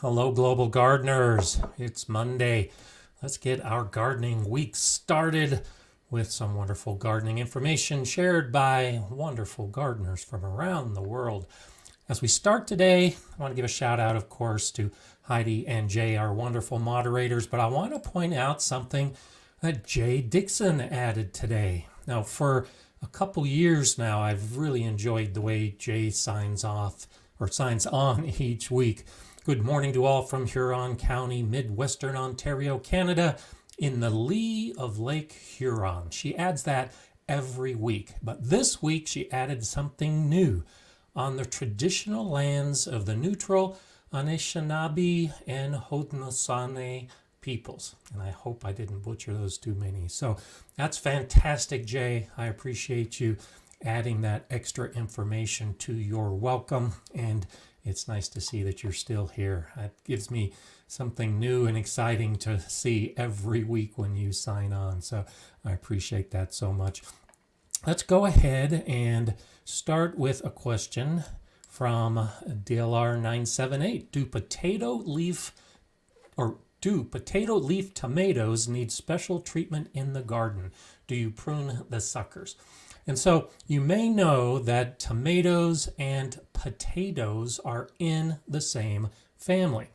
Hello, global gardeners. It's Monday. Let's get our gardening week started with some wonderful gardening information shared by wonderful gardeners from around the world. As we start today, I want to give a shout out, of course, to Heidi and Jay, our wonderful moderators, but I want to point out something that Jay Dixon added today. Now, for a couple years now, I've really enjoyed the way Jay signs off or signs on each week. Good morning to all from Huron County, Midwestern Ontario, Canada, in the lee of Lake Huron. She adds that every week, but this week she added something new on the traditional lands of the neutral Anishinaabe and Haudenosaunee peoples. And I hope I didn't butcher those too many. So that's fantastic, Jay. I appreciate you adding that extra information to your welcome, and it's nice to see that you're still here. It gives me something new and exciting to see every week when you sign on. So I appreciate that so much. Let's go ahead and start with a question from DLR 978. Do potato leaf tomatoes need special treatment in the garden? Do you prune the suckers? And so you may know that tomatoes and potatoes are in the same family.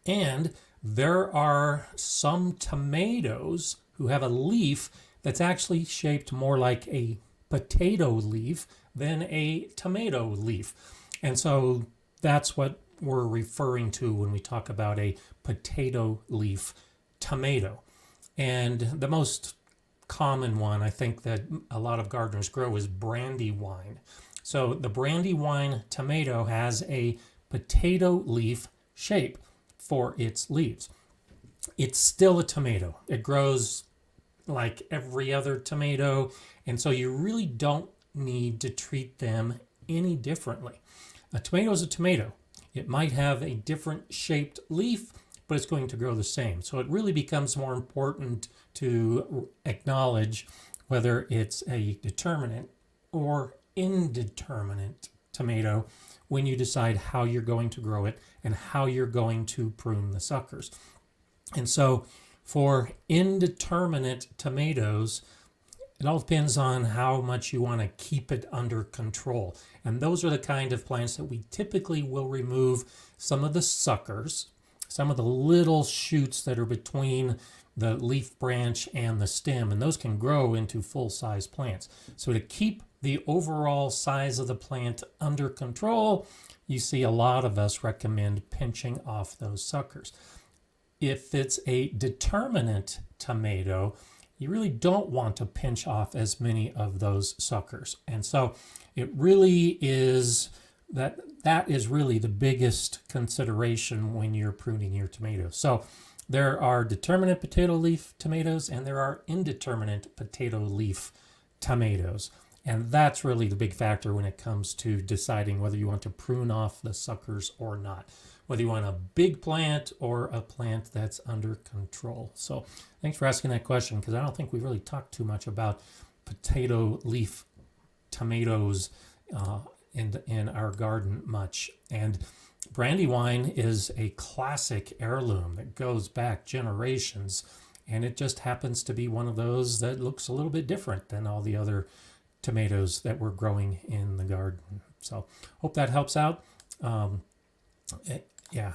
And there are some tomatoes who have a leaf that's actually shaped more like a potato leaf than a tomato leaf. And so that's what we're referring to when we talk about a potato leaf tomato. And the most common one I think that a lot of gardeners grow is brandywine. So the brandywine tomato has a potato leaf shape for its leaves. It's still a tomato. It grows like every other tomato, and so you really don't need to treat them any differently. A tomato is a tomato. It might have a different shaped leaf, but it's going to grow the same. So it really becomes more important to acknowledge whether it's a determinate or indeterminate tomato when you decide how you're going to grow it and how you're going to prune the suckers. And so for indeterminate tomatoes, it all depends on how much you want to keep it under control. And those are the kind of plants that we typically will remove some of the suckers, some of the little shoots that are between the leaf branch and the stem, and those can grow into full-size plants. So to keep the overall size of the plant under control, you see a lot of us recommend pinching off those suckers. If it's a determinate tomato, you really don't want to pinch off as many of those suckers. And so it really is that is really the biggest consideration when you're pruning your tomatoes. So there are determinate potato leaf tomatoes and there are indeterminate potato leaf tomatoes. And that's really the big factor when it comes to deciding whether you want to prune off the suckers or not, whether you want a big plant or a plant that's under control. So thanks for asking that question, because I don't think we really talked too much about potato leaf tomatoes in our garden much. And brandywine is a classic heirloom that goes back generations, and it just happens to be one of those that looks a little bit different than all the other tomatoes that we're growing in the garden. So hope that helps out. Yeah,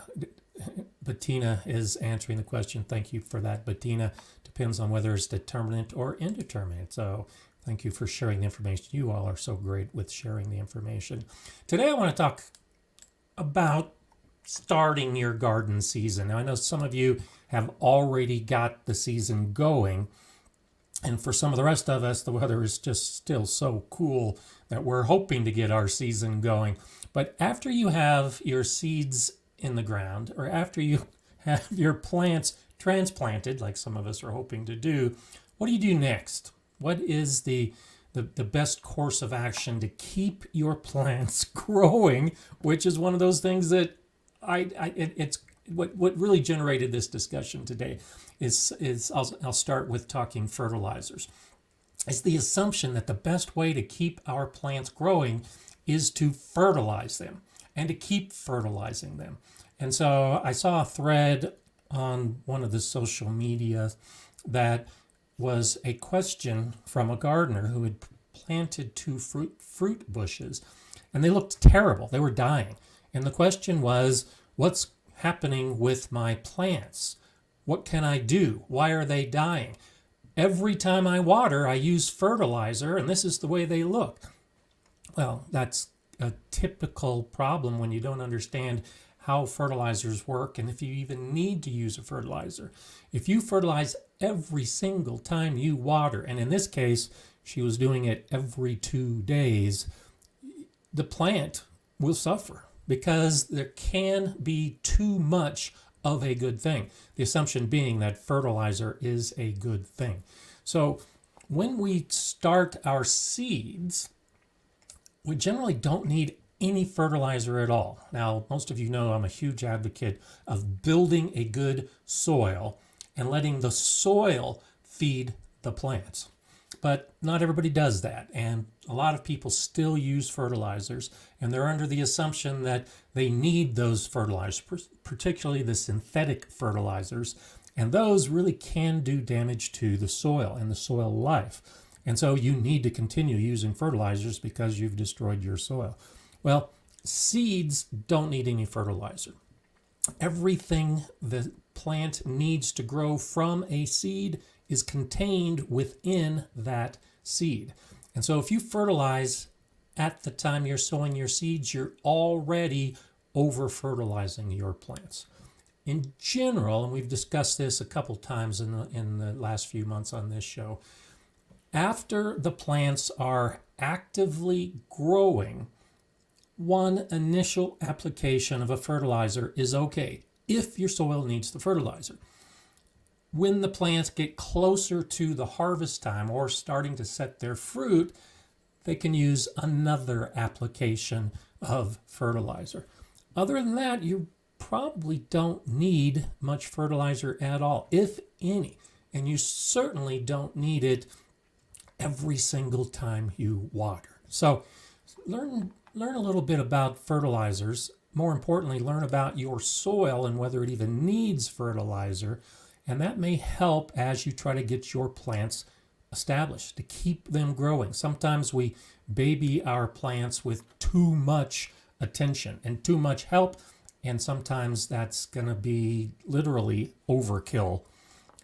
Bettina is answering the question. Thank you for that, Bettina. Depends on whether it's determinate or indeterminate. So thank you for sharing the information. You all are so great with sharing the information. Today I want to talk about starting your garden season. Now, I know some of you have already got the season going, and for some of the rest of us, the weather is just still so cool that we're hoping to get our season going. But after you have your seeds in the ground, or after you have your plants transplanted, like some of us are hoping to do, what do you do next? What is the best course of action to keep your plants growing, which is one of those things that it's what really generated this discussion today is I'll start with talking fertilizers. It's the assumption that the best way to keep our plants growing is to fertilize them and to keep fertilizing them. And so I saw a thread on one of the social media that was a question from a gardener who had planted two fruit bushes, and they looked terrible. They were dying. And the question was, what's happening with my plants? What can I do? Why are they dying? Every time I water, I use fertilizer, and this is the way they look. Well, that's a typical problem when you don't understand how fertilizers work and if you even need to use a fertilizer. If you fertilize every single time you water, and in this case, she was doing it every 2 days, the plant will suffer because there can be too much of a good thing. The assumption being that fertilizer is a good thing. So when we start our seeds, we generally don't need any fertilizer at all. Now, most of you know I'm a huge advocate of building a good soil and letting the soil feed the plants. But not everybody does that, and a lot of people still use fertilizers, and they're under the assumption that they need those fertilizers, particularly the synthetic fertilizers, and those really can do damage to the soil and the soil life. And so you need to continue using fertilizers because you've destroyed your soil. Well, seeds don't need any fertilizer. Everything the plant needs to grow from a seed is contained within that seed. And so if you fertilize at the time you're sowing your seeds, you're already over-fertilizing your plants. In general, and we've discussed this a couple times in the last few months on this show, after the plants are actively growing, one initial application of a fertilizer is okay if your soil needs the fertilizer. When the plants get closer to the harvest time or starting to set their fruit, they can use another application of fertilizer. Other than that, you probably don't need much fertilizer at all, if any, and you certainly don't need it every single time you water. So learn a little bit about fertilizers. More importantly, learn about your soil and whether it even needs fertilizer. And that may help as you try to get your plants established, to keep them growing. Sometimes we baby our plants with too much attention and too much help, and sometimes that's going to be literally overkill.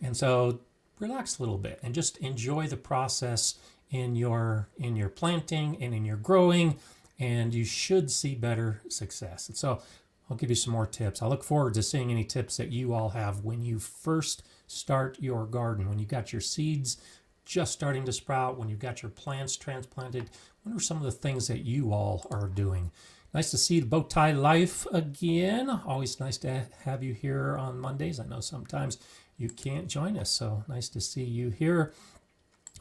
And so relax a little bit and just enjoy the process in your planting and in your growing, and you should see better success. And so I'll give you some more tips. I look forward to seeing any tips that you all have when you first start your garden, when you got your seeds just starting to sprout, when you've got your plants transplanted. What are some of the things that you all are doing? Nice to see the bow tie life again. Always nice to have you here on Mondays. I know sometimes you can't join us, so nice to see you here.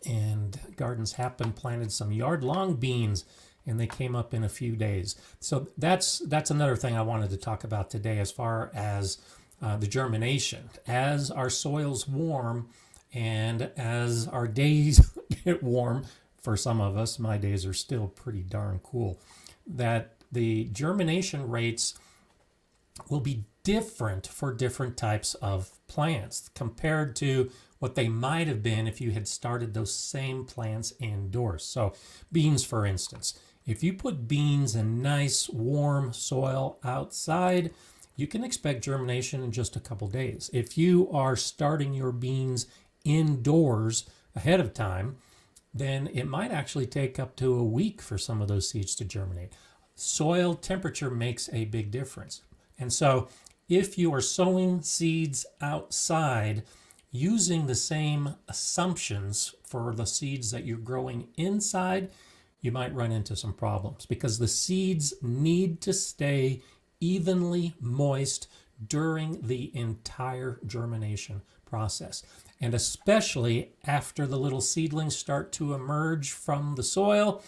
And Gardens Happen planted some yard-long beans, and they came up in a few days. So that's another thing I wanted to talk about today as far as the germination. As our soils warm and as our days get warm, for some of us, my days are still pretty darn cool, that the germination rates will be different for different types of plants compared to what they might have been if you had started those same plants indoors. So beans, for instance, if you put beans in nice warm soil outside, you can expect germination in just a couple days. If you are starting your beans indoors ahead of time, then it might actually take up to a week for some of those seeds to germinate. Soil temperature makes a big difference. And so if you are sowing seeds outside using the same assumptions for the seeds that you're growing inside, you might run into some problems because the seeds need to stay evenly moist during the entire germination process. And especially after the little seedlings start to emerge from the soil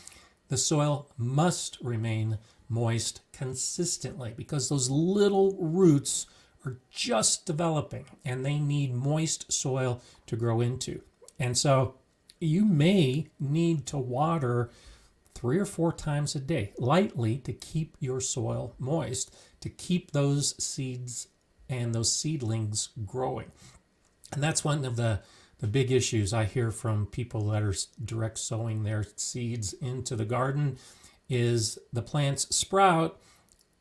must remain moist consistently because those little roots are just developing and they need moist soil to grow into. And so you may need to water 3 or 4 times a day, lightly, to keep your soil moist, to keep those seeds and those seedlings growing. And that's one of the big issues I hear from people that are direct sowing their seeds into the garden is the plants sprout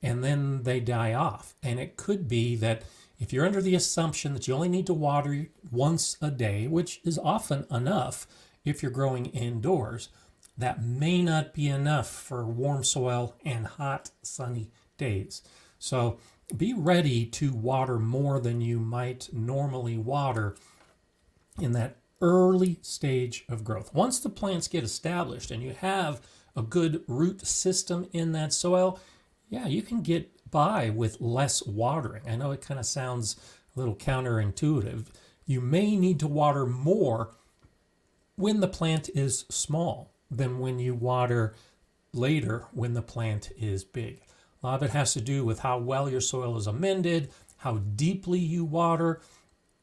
and then they die off. And it could be that if you're under the assumption that you only need to water once a day, which is often enough if you're growing indoors, that may not be enough for warm soil and hot, sunny days. So be ready to water more than you might normally water in that early stage of growth. Once the plants get established and you have a good root system in that soil, yeah, you can get by with less watering. I know it kind of sounds a little counterintuitive. You may need to water more when the plant is small than when you water later when the plant is big. A lot of it has to do with how well your soil is amended, how deeply you water,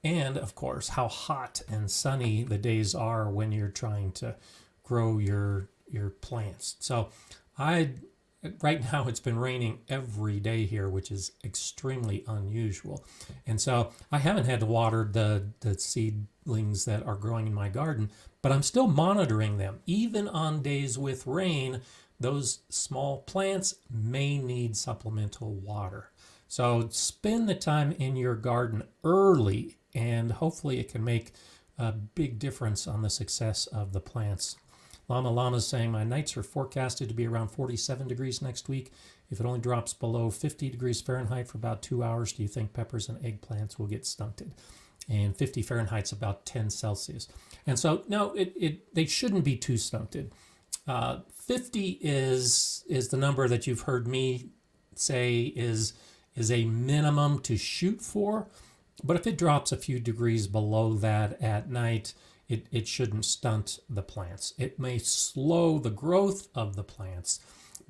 and of course, how hot and sunny the days are when you're trying to grow your plants. So right now it's been raining every day here, which is extremely unusual. And so I haven't had to water the seedlings that are growing in my garden, but I'm still monitoring them. Even on days with rain, those small plants may need supplemental water. So spend the time in your garden early, and hopefully it can make a big difference on the success of the plants. Llama is saying, my nights are forecasted to be around 47 degrees next week. If it only drops below 50 degrees Fahrenheit for about 2 hours, do you think peppers and eggplants will get stunted? And 50 Fahrenheit's about 10 Celsius. And so, no, they shouldn't be too stunted. 50 is the number that you've heard me say is a minimum to shoot for. But if it drops a few degrees below that at night, it shouldn't stunt the plants. It may slow the growth of the plants,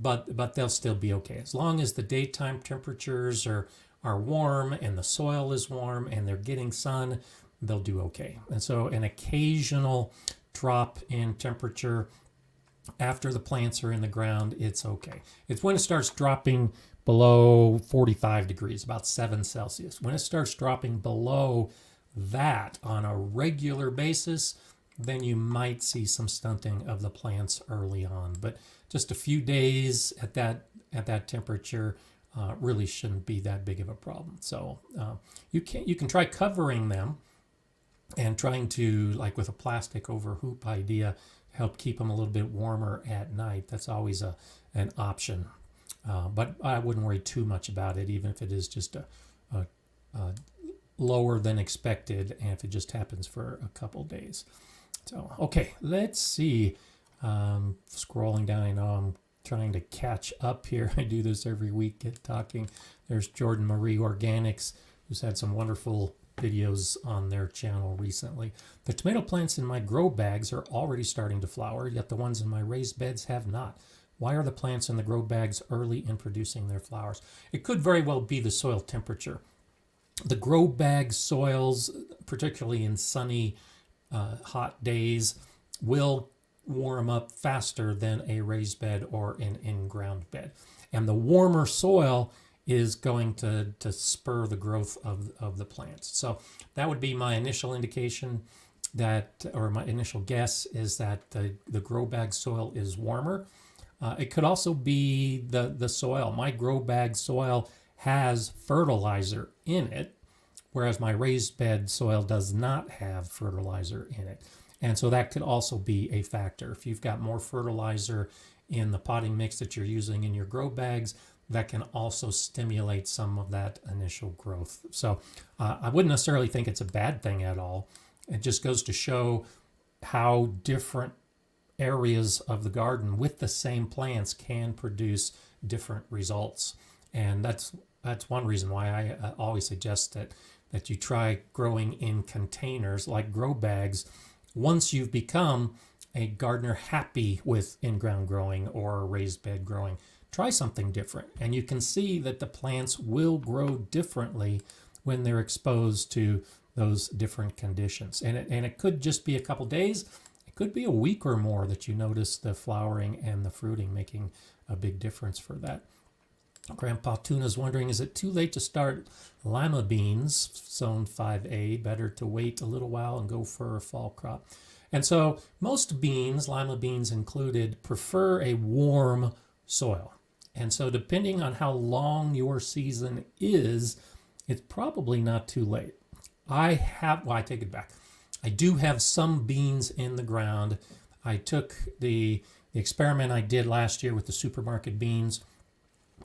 but they'll still be okay. As long as the daytime temperatures are warm and the soil is warm and they're getting sun, they'll do okay. And so an occasional drop in temperature after the plants are in the ground, it's okay. It's when it starts dropping below 45 degrees, about 7 Celsius. When it starts dropping below that on a regular basis, then you might see some stunting of the plants early on. But just a few days at that temperature really shouldn't be that big of a problem. So you can try covering them and trying to, like with a plastic over hoop idea, help keep them a little bit warmer at night. That's always an option. But I wouldn't worry too much about it, even if it is just a lower than expected, and if it just happens for a couple days. So, okay, let's see. Scrolling down, I know I'm trying to catch up here. I do this every week, get talking. There's Jordan Marie Organics, who's had some wonderful videos on their channel recently. The tomato plants in my grow bags are already starting to flower, yet the ones in my raised beds have not. Why are the plants in the grow bags early in producing their flowers? It could very well be the soil temperature. The grow bag soils, particularly in sunny, hot days, will warm up faster than a raised bed or an in-ground bed. And the warmer soil is going to spur the growth of the plants. So that would be my initial indication that, or my initial guess is that the grow bag soil is warmer. It could also be the soil. My grow bag soil has fertilizer in it, whereas my raised bed soil does not have fertilizer in it. And so that could also be a factor. If you've got more fertilizer in the potting mix that you're using in your grow bags, that can also stimulate some of that initial growth. So I wouldn't necessarily think it's a bad thing at all. It just goes to show how different areas of the garden with the same plants can produce different results. And that's one reason why I always suggest that you try growing in containers like grow bags once you've become a gardener happy with in-ground growing or raised bed growing. Try something different, and you can see that the plants will grow differently when they're exposed to those different conditions. And it could just be a couple days. It Could be a week or more that you notice the flowering and the fruiting making a big difference for that. Grandpa Tuna's wondering, is it too late to start lima beans, sown 5A? Better to wait a little while and go for a fall crop. And so most beans, lima beans included, prefer a warm soil. And so depending on how long your season is, it's probably not too late. I take it back. I do have some beans in the ground. I took the experiment I did last year with the supermarket beans,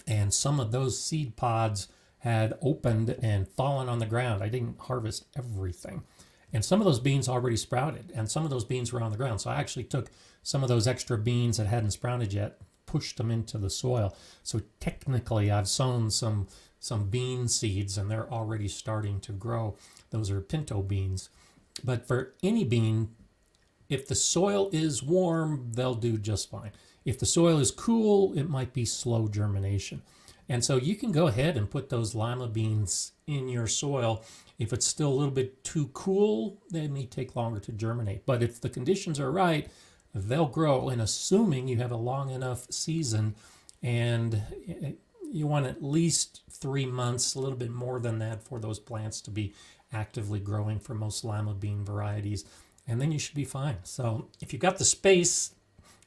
and some of those seed pods had opened and fallen on the ground. I didn't harvest everything. And some of those beans already sprouted, and some of those beans were on the ground. So I actually took some of those extra beans that hadn't sprouted yet, pushed them into the soil. So technically I've sown some bean seeds, and they're already starting to grow. Those are pinto beans. But for any bean, if the soil is warm, they'll do just fine. If the soil is cool, it might be slow germination. And so you can go ahead and put those lima beans in your soil. If it's still a little bit too cool, they may take longer to germinate. But if the conditions are right, they'll grow. And assuming you have a long enough season, and you want at least 3 months, a little bit more than that, for those plants to be actively growing for most lima bean varieties. And then you should be fine. So if you've got the space,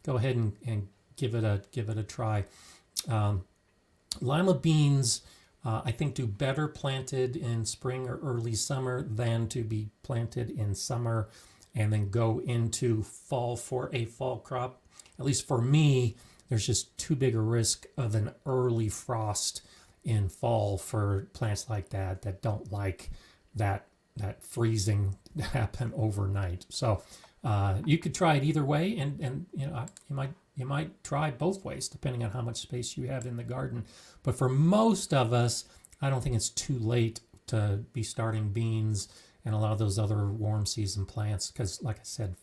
go ahead and give it a try. Lima beans, I think, do better planted in spring or early summer than to be planted in summer and then go into fall for a fall crop. At least for me, there's just too big a risk of an early frost in fall for plants like that don't like that freezing to happen overnight. So you could try it either way, and you might try both ways depending on how much space you have in the garden. But for most of us, I don't think it's too late to be starting beans and a lot of those other warm season plants, because like I said,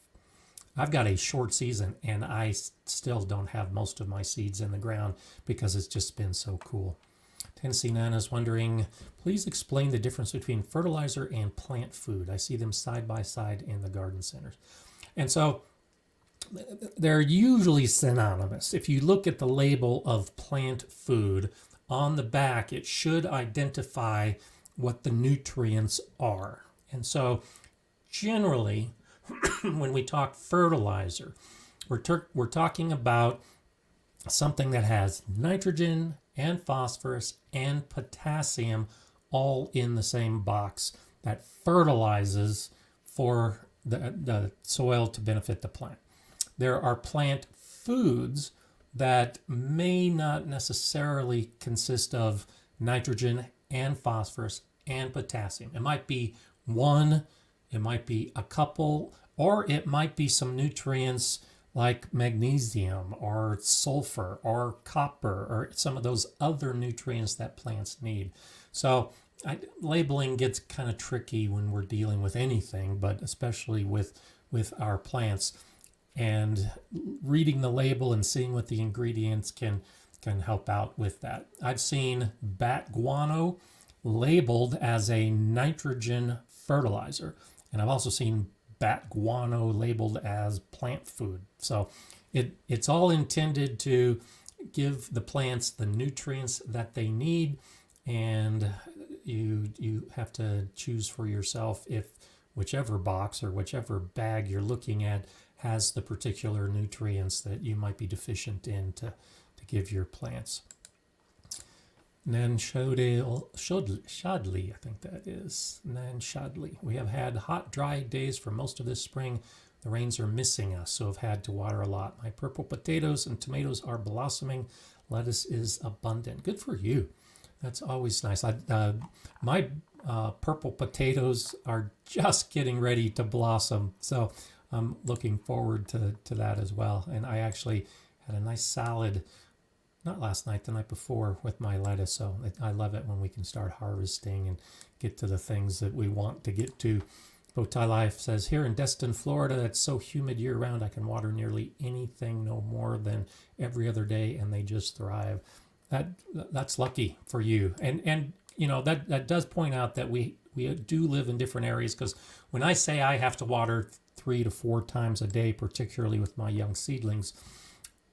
I've got a short season and I still don't have most of my seeds in the ground because it's just been so cool. Tennessee Nana's wondering, please explain the difference between fertilizer and plant food. I see them side by side in the garden centers. And so they're usually synonymous. If you look at the label of plant food, on the back it should identify what the nutrients are. And so generally, when we talk fertilizer, we're talking about something that has nitrogen and phosphorus and potassium all in the same box, that fertilizes for the soil to benefit the plant. There are plant foods that may not necessarily consist of nitrogen and phosphorus and potassium. It might be one, it might be a couple, or it might be some nutrients like magnesium or sulfur or copper or some of those other nutrients that plants need. So labeling gets kind of tricky when we're dealing with anything, but especially with our plants. And reading the label and seeing what the ingredients can help out with that. I've seen bat guano labeled as a nitrogen fertilizer, and I've also seen bat guano labeled as plant food. So it's all intended to give the plants the nutrients that they need, and you have to choose for yourself if whichever box or whichever bag you're looking at has the particular nutrients that you might be deficient in to give your plants. Nan Shadley, I think that is. Nan Shadley. We have had hot, dry days for most of this spring. The rains are missing us, so I've had to water a lot. My purple potatoes and tomatoes are blossoming. Lettuce is abundant. Good for you. That's always nice. My purple potatoes are just getting ready to blossom, so I'm looking forward to that as well. And I actually had a nice salad, not last night, the night before, with my lettuce. So I love it when we can start harvesting and get to the things that we want to get to. Bowtie Life says, here in Destin, Florida, it's so humid year round, I can water nearly anything no more than every other day, and they just thrive. That's lucky for you. And you know, that does point out that we do live in different areas, because when I say I have to water 3 to 4 times a day, particularly with my young seedlings.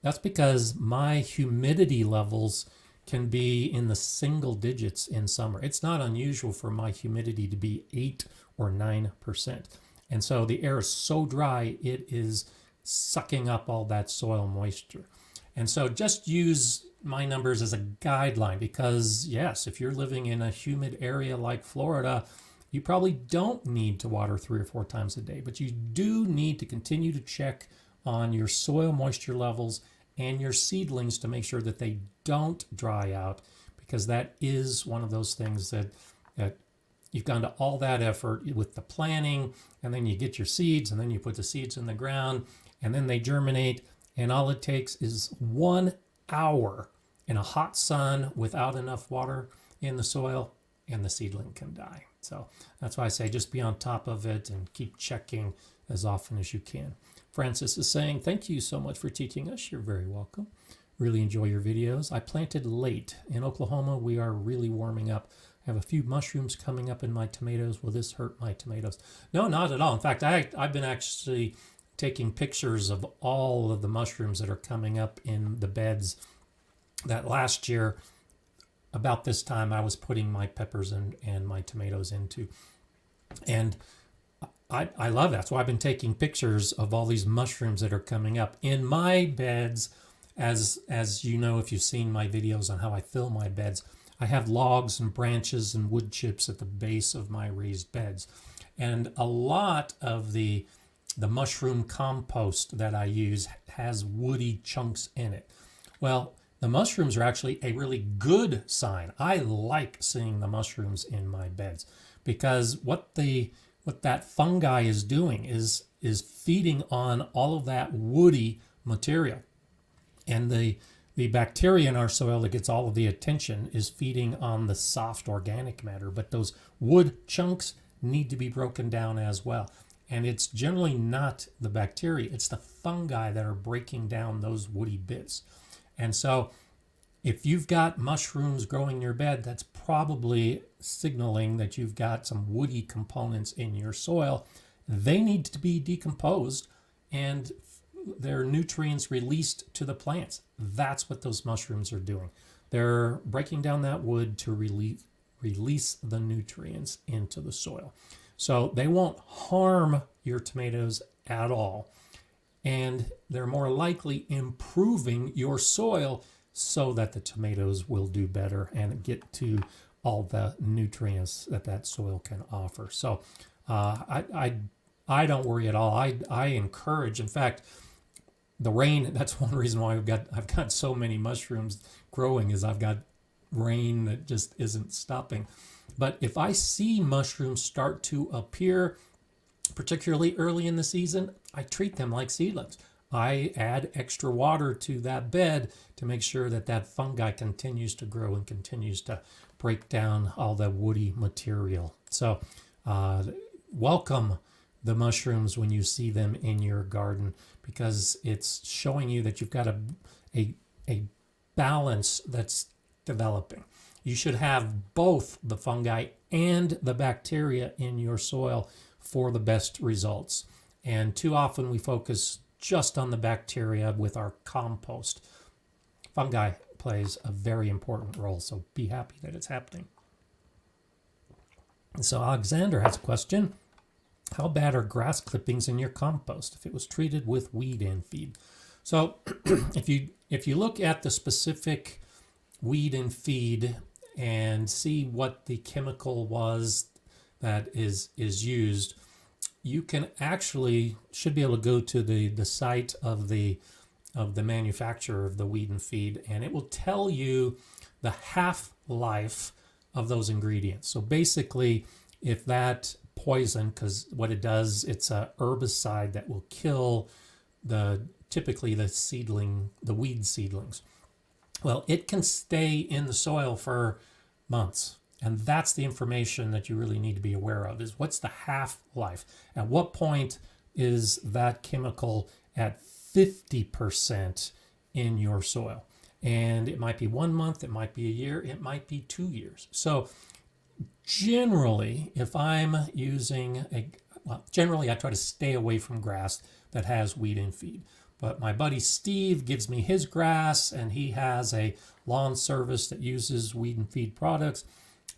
That's because my humidity levels can be in the single digits in summer. It's not unusual for my humidity to be 8 or 9%. And so the air is so dry, it is sucking up all that soil moisture. And so just use my numbers as a guideline because, yes, if you're living in a humid area like Florida, you probably don't need to water 3 or 4 times a day, but you do need to continue to check on your soil moisture levels and your seedlings to make sure that they don't dry out, because that is one of those things that you've gone to all that effort with the planting, and then you get your seeds, and then you put the seeds in the ground, and then they germinate, and all it takes is 1 hour in a hot sun without enough water in the soil, and the seedling can die. So that's why I say just be on top of it and keep checking as often as you can. Francis is saying, thank you so much for teaching us. You're very welcome. Really enjoy your videos. I planted late. In Oklahoma, we are really warming up. I have a few mushrooms coming up in my tomatoes. Will this hurt my tomatoes? No, not at all. In fact, I've been actually taking pictures of all of the mushrooms that are coming up in the beds that last year, about this time, I was putting my peppers and my tomatoes into. And I love that. So I've been taking pictures of all these mushrooms that are coming up in my beds. As you know, if you've seen my videos on how I fill my beds, I have logs and branches and wood chips at the base of my raised beds. And a lot of the mushroom compost that I use has woody chunks in it. Well, the mushrooms are actually a really good sign. I like seeing the mushrooms in my beds because what that fungi is doing is feeding on all of that woody material. And the bacteria in our soil that gets all of the attention is feeding on the soft organic matter. But those wood chunks need to be broken down as well. And it's generally not the bacteria, it's the fungi that are breaking down those woody bits. And so if you've got mushrooms growing in your bed, that's probably signaling that you've got some woody components in your soil. They need to be decomposed and their nutrients released to the plants. That's what those mushrooms are doing. They're breaking down that wood to release the nutrients into the soil. So they won't harm your tomatoes at all. And they're more likely improving your soil so that the tomatoes will do better and get to all the nutrients that that soil can offer. So I don't worry at all. I encourage, in fact, the rain, that's one reason why I've got so many mushrooms growing, is I've got rain that just isn't stopping. But if I see mushrooms start to appear, particularly early in the season, I treat them like seedlings. I add extra water to that bed to make sure that that fungi continues to grow and continues to break down all the woody material. So welcome the mushrooms when you see them in your garden, because it's showing you that you've got a balance that's developing. You should have both the fungi and the bacteria in your soil for the best results. And too often we focus just on the bacteria with our compost. Fungi plays a very important role, so be happy that it's happening. So Alexander has a question. How bad are grass clippings in your compost if it was treated with weed and feed? So if you look at the specific weed and feed and see what the chemical was that is used, you can should be able to go to the site of the manufacturer of the weed and feed, and it will tell you the half-life of those ingredients. So basically, if that poison, because what it does, it's a herbicide that will kill typically the weed seedlings. Well, it can stay in the soil for months. And that's the information that you really need to be aware of, is what's the half-life? At what point is that chemical at 50% in your soil? And it might be 1 month, it might be a year, it might be 2 years. So generally, if I'm using well, generally I try to stay away from grass that has weed and feed. But my buddy Steve gives me his grass, and he has a lawn service that uses weed and feed products.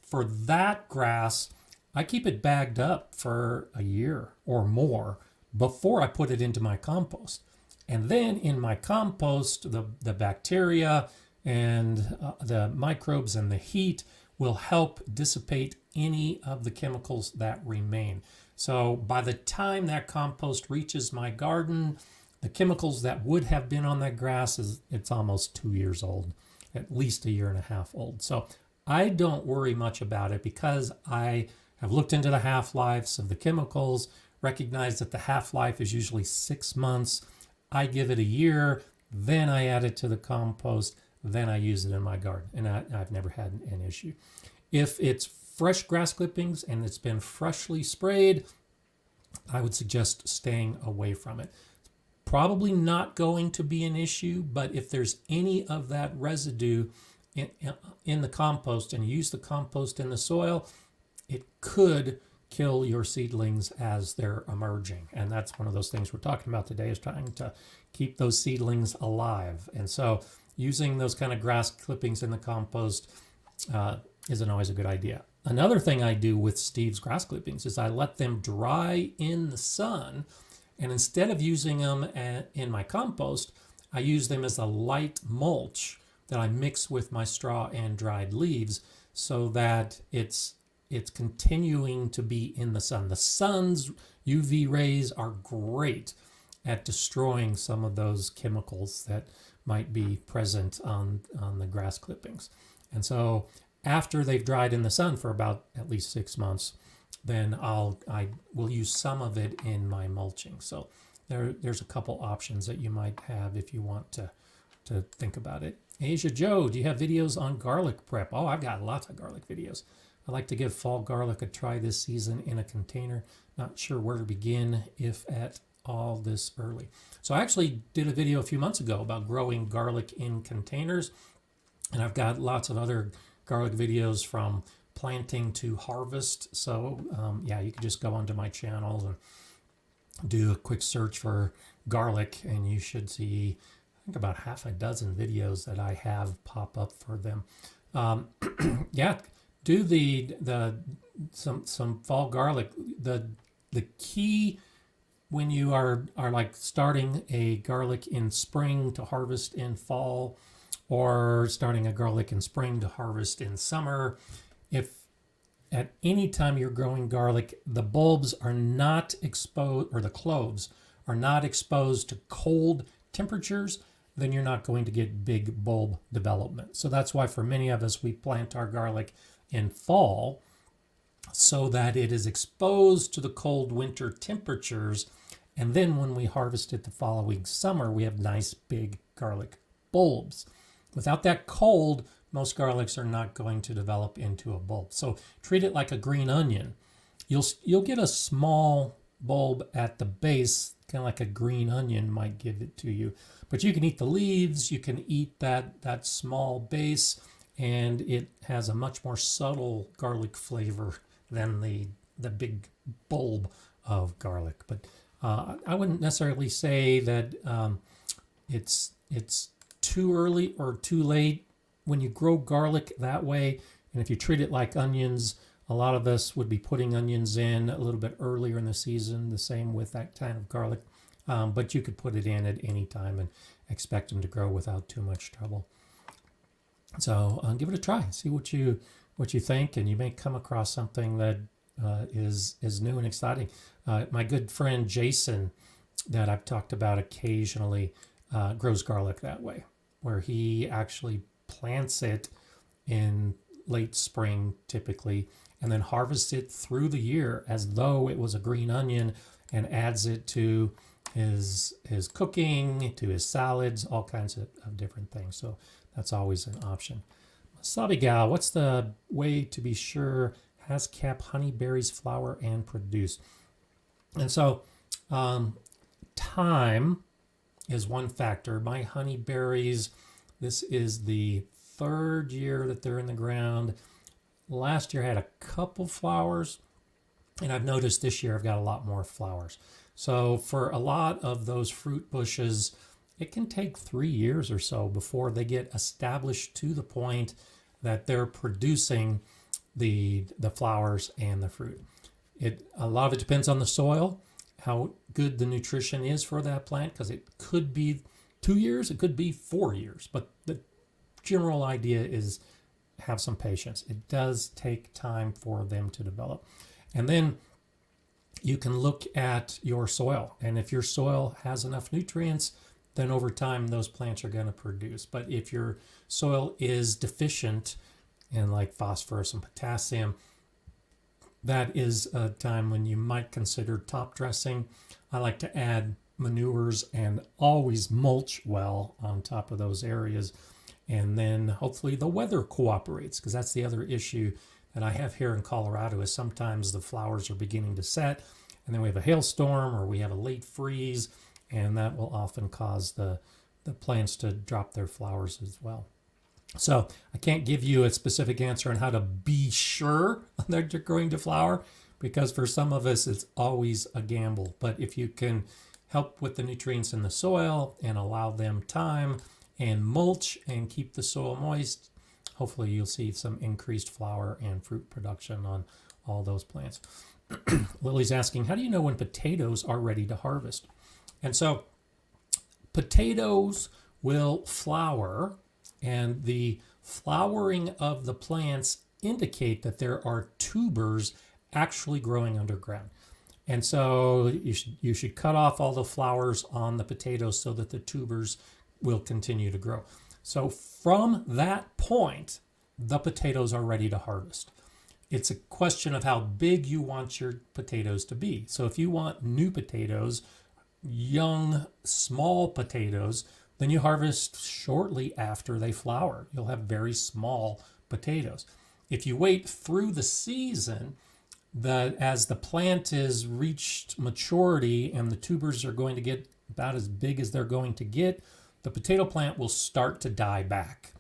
For that grass, I keep it bagged up for a year or more before I put it into my compost. And then in my compost, the bacteria and the microbes and the heat will help dissipate any of the chemicals that remain. So by the time that compost reaches my garden, the chemicals that would have been on that grass it's almost 2 years old, at least a year and a half old. So I don't worry much about it because I have looked into the half-lives of the chemicals, recognized that the half-life is usually 6 months. I give it a year, then I add it to the compost, then I use it in my garden, and I've never had an issue. If it's fresh grass clippings and it's been freshly sprayed, I would suggest staying away from it. Probably not going to be an issue, but if there's any of that residue in the compost and you use the compost in the soil, it could kill your seedlings as they're emerging. And that's one of those things we're talking about today, is trying to keep those seedlings alive. And so using those kind of grass clippings in the compost isn't always a good idea. Another thing I do with Steve's grass clippings is I let them dry in the sun, and instead of using them in my compost, I use them as a light mulch that I mix with my straw and dried leaves so that it's continuing to be in the sun. The sun's UV rays are great at destroying some of those chemicals that might be present on the grass clippings. And so after they've dried in the sun for about at least 6 months, then I will use some of it in my mulching. So there's a couple options that you might have if you want to think about it. Asia Joe, do you have videos on garlic prep? Oh, I've got lots of garlic videos. I like to give fall garlic a try this season in a container. Not sure where to begin, if at all, this early. So I actually did a video a few months ago about growing garlic in containers, and I've got lots of other garlic videos from planting to harvest. So yeah, you can just go onto my channel and do a quick search for garlic, and you should see, I think, about half a dozen videos that I have pop up for them. Yeah, do some fall garlic. The key when you are like starting a garlic in spring to harvest in fall, or starting a garlic in spring to harvest in summer, if at any time you're growing garlic, the bulbs are not exposed, or the cloves are not exposed to cold temperatures, then you're not going to get big bulb development. So that's why for many of us, we plant our garlic in fall so that it is exposed to the cold winter temperatures. And then when we harvest it the following summer, we have nice big garlic bulbs. Without that cold, most garlics are not going to develop into a bulb. So treat it like a green onion. You'll get a small bulb at the base, kind of like a green onion might give it to you. But you can eat the leaves, you can eat that small base, and it has a much more subtle garlic flavor than the big bulb of garlic. But I wouldn't necessarily say that it's too early or too late when you grow garlic that way. And if you treat it like onions, a lot of us would be putting onions in a little bit earlier in the season, the same with that kind of garlic. But you could put it in at any time and expect them to grow without too much trouble. So give it a try, see what you think, and you may come across something that is new and exciting. My good friend Jason, that I've talked about occasionally, grows garlic that way, where he actually plants it in late spring typically, and then harvests it through the year as though it was a green onion, and adds it to his cooking, to his salads, all kinds of different things. So that's always an option. Wasabi Gal, what's the way to be sure has cap honeyberries flower and produce? And so time is one factor. My honeyberries, this is the third year that they're in the ground. Last year I had a couple flowers, And I've noticed this year I've got a lot more flowers. So for a lot of those fruit bushes, it can take 3 years or so before they get established to the point that they're producing the flowers and the fruit. A lot of it depends on the soil, how good the nutrition is for that plant, because it could be 2 years, it could be 4 years, but the general idea is have some patience. It does take time for them to develop. And then you can look at your soil, and if your soil has enough nutrients, then over time those plants are going to produce. But if your soil is deficient in like phosphorus and potassium, that is a time when you might consider top dressing. I like to add manures and always mulch well on top of those areas. And then hopefully the weather cooperates, because that's the other issue that I have here in Colorado is sometimes the flowers are beginning to set and then we have a hailstorm or we have a late freeze, and that will often cause the plants to drop their flowers as well. So I can't give you a specific answer on how to be sure that they're going to flower, because for some of us it's always a gamble. But if you can help with the nutrients in the soil and allow them time and mulch and keep the soil moist, hopefully you'll see some increased flower and fruit production on all those plants. Lily's asking, how do you know when potatoes are ready to harvest? And so potatoes will flower, and the flowering of the plants indicate that there are tubers actually growing underground. And so you should cut off all the flowers on the potatoes so that the tubers will continue to grow. So from that point, the potatoes are ready to harvest. It's a question of how big you want your potatoes to be. So if you want new potatoes, young, small potatoes, then you harvest shortly after they flower. You'll have very small potatoes. If you wait through the season, as the plant is reached maturity and the tubers are going to get about as big as they're going to get, the potato plant will start to die back.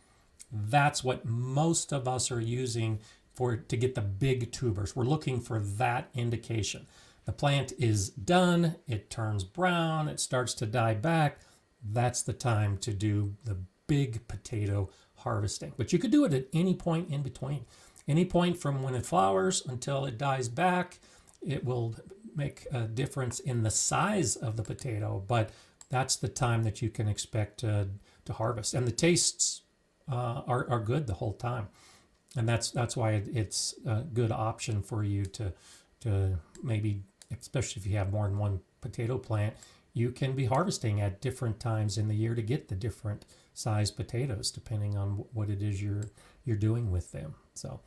That's what most of us are using to get the big tubers. We're looking for that indication. The plant is done, it turns brown, it starts to die back. That's the time to do the big potato harvesting. But you could do it at any point in between. Any point from when it flowers until it dies back. It will make a difference in the size of the potato, but that's the time that you can expect to harvest. And the tastes are good the whole time. And that's why it's a good option for you to maybe, especially if you have more than one potato plant, you can be harvesting at different times in the year to get the different size potatoes depending on what it is you're doing with them. So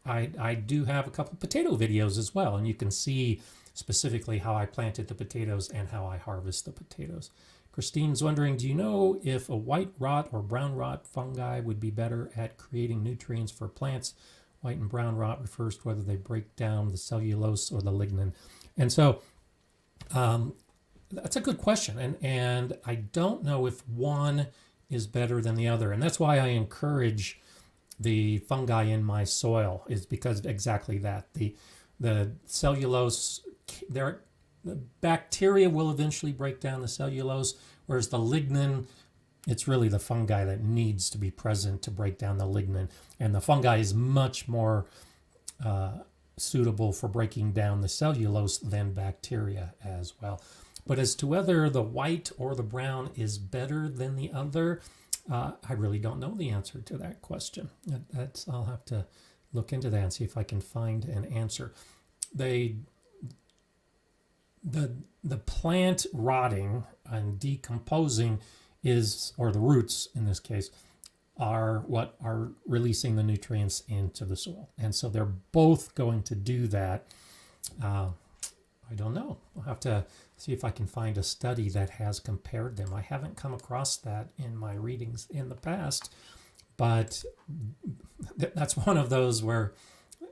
I do have a couple potato videos as well, and you can see specifically how I planted the potatoes and how I harvest the potatoes. Christine's wondering, do you know if a white rot or brown rot fungi would be better at creating nutrients for plants? White and brown rot refers to whether they break down the cellulose or the lignin. And so that's a good question. And I don't know if one is better than the other. And that's why I encourage the fungi in my soil, is because of exactly that. The cellulose, the bacteria will eventually break down the cellulose, whereas the lignin, it's really the fungi that needs to be present to break down the lignin. And the fungi is much more suitable for breaking down the cellulose than bacteria as well. But as to whether the white or the brown is better than the other, I really don't know the answer to that question. I'll have to look into that and see if I can find an answer. The plant rotting and decomposing or the roots in this case, are what are releasing the nutrients into the soil. And so they're both going to do that. I don't know. I'll have to see if I can find a study that has compared them. I haven't come across that in my readings in the past, but that's one of those where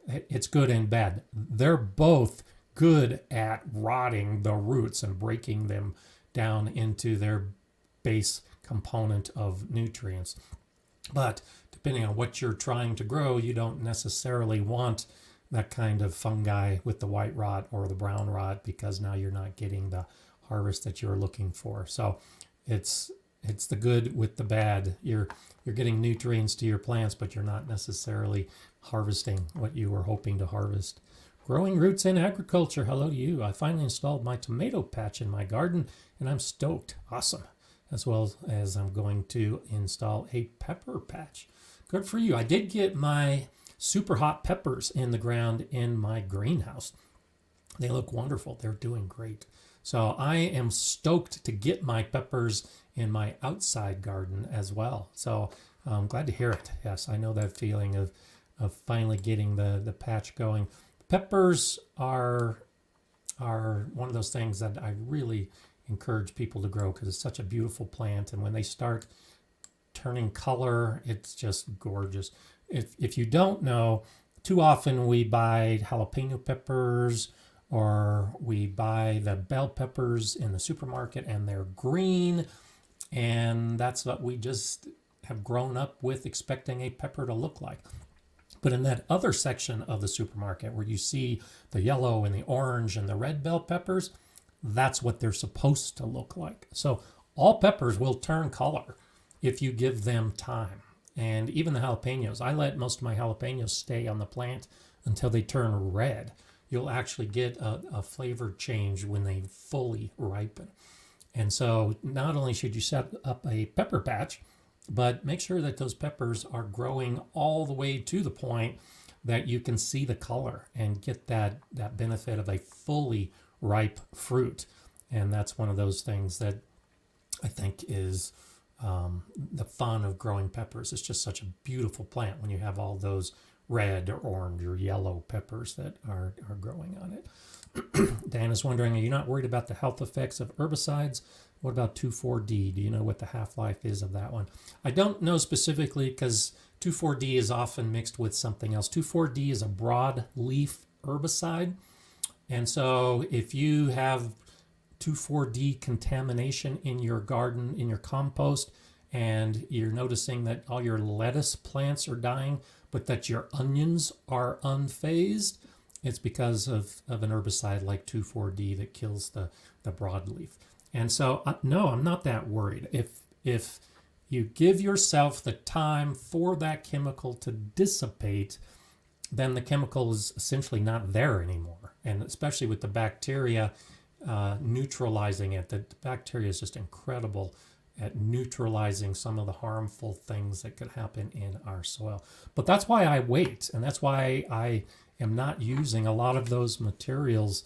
it's good and bad. They're both good at rotting the roots and breaking them down into their base component of nutrients. But depending on what you're trying to grow, you don't necessarily want that kind of fungi with the white rot or the brown rot, because now you're not getting the harvest that you're looking for. So it's the good with the bad. You're getting nutrients to your plants, but you're not necessarily harvesting what you were hoping to harvest. Growing roots in agriculture. Hello to you. I finally installed my tomato patch in my garden and I'm stoked. Awesome. As well as I'm going to install a pepper patch. Good for you. I did get my super hot peppers in the ground in my greenhouse. They look wonderful. They're doing great. So I am stoked to get my peppers in my outside garden as well. So I'm glad to hear it. Yes, I know that feeling of finally getting the patch going. Peppers are one of those things that I really encourage people to grow because it's such a beautiful plant, and when they start turning color, it's just gorgeous. If you don't know, too often we buy jalapeno peppers or we buy the bell peppers in the supermarket and they're green, and that's what we just have grown up with expecting a pepper to look like. But in that other section of the supermarket where you see the yellow and the orange and the red bell peppers, that's what they're supposed to look like. So all peppers will turn color if you give them time. And even the jalapenos, I let most of my jalapenos stay on the plant until they turn red. You'll actually get a flavor change when they fully ripen. And so not only should you set up a pepper patch, but make sure that those peppers are growing all the way to the point that you can see the color and get that benefit of a fully ripe fruit. And that's one of those things that I think is the fun of growing peppers. It's just such a beautiful plant when you have all those red or orange or yellow peppers that are growing on it. Dan is wondering, are you not worried about the health effects of herbicides? What about 2,4-D? Do you know what the half-life is of that one? I don't know specifically because 2,4-D is often mixed with something else. 2,4-D is a broadleaf herbicide. And so if you have 2,4-D contamination in your garden, in your compost, and you're noticing that all your lettuce plants are dying, but that your onions are unfazed, it's because of an herbicide like 2,4-D that kills the broadleaf. And so, no, I'm not that worried. If you give yourself the time for that chemical to dissipate, then the chemical is essentially not there anymore. And especially with the bacteria neutralizing it, the bacteria is just incredible at neutralizing some of the harmful things that could happen in our soil. But that's why I wait, and that's why I am not using a lot of those materials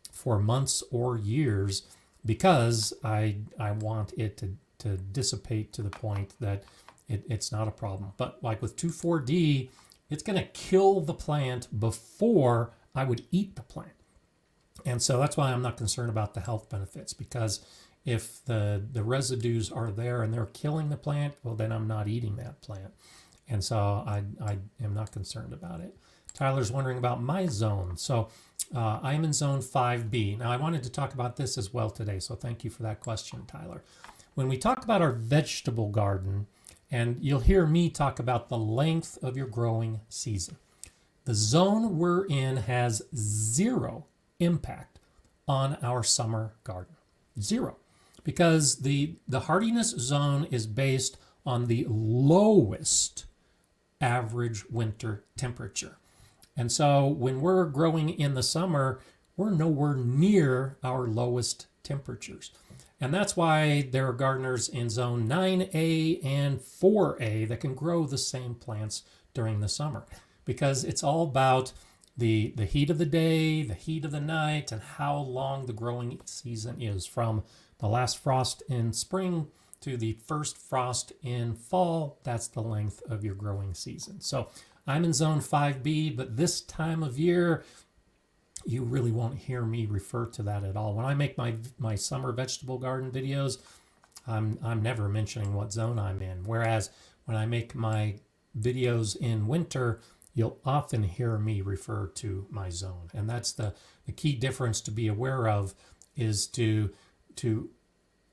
for months or years, because I want it to dissipate to the point that it's not a problem. But like with 2,4-D, it's going to kill the plant before I would eat the plant. And so that's why I'm not concerned about the health benefits, because if the residues are there and they're killing the plant, well, then I'm not eating that plant. And so I am not concerned about it. Tyler's wondering about my zone. So I am in zone 5B. Now I wanted to talk about this as well today, so thank you for that question, Tyler. When we talk about our vegetable garden, and you'll hear me talk about the length of your growing season, the zone we're in has zero impact on our summer garden. Zero. Because the hardiness zone is based on the lowest average winter temperature. And so when we're growing in the summer, we're nowhere near our lowest temperatures. And that's why there are gardeners in zone 9A and 4A that can grow the same plants during the summer, because it's all about the heat of the day, the heat of the night, and how long the growing season is, from the last frost in spring to the first frost in fall. That's the length of your growing season. So I'm in zone 5B, but this time of year, you really won't hear me refer to that at all. When I make my summer vegetable garden videos, I'm never mentioning what zone I'm in. Whereas when I make my videos in winter, you'll often hear me refer to my zone. And that's the key difference to be aware of, is to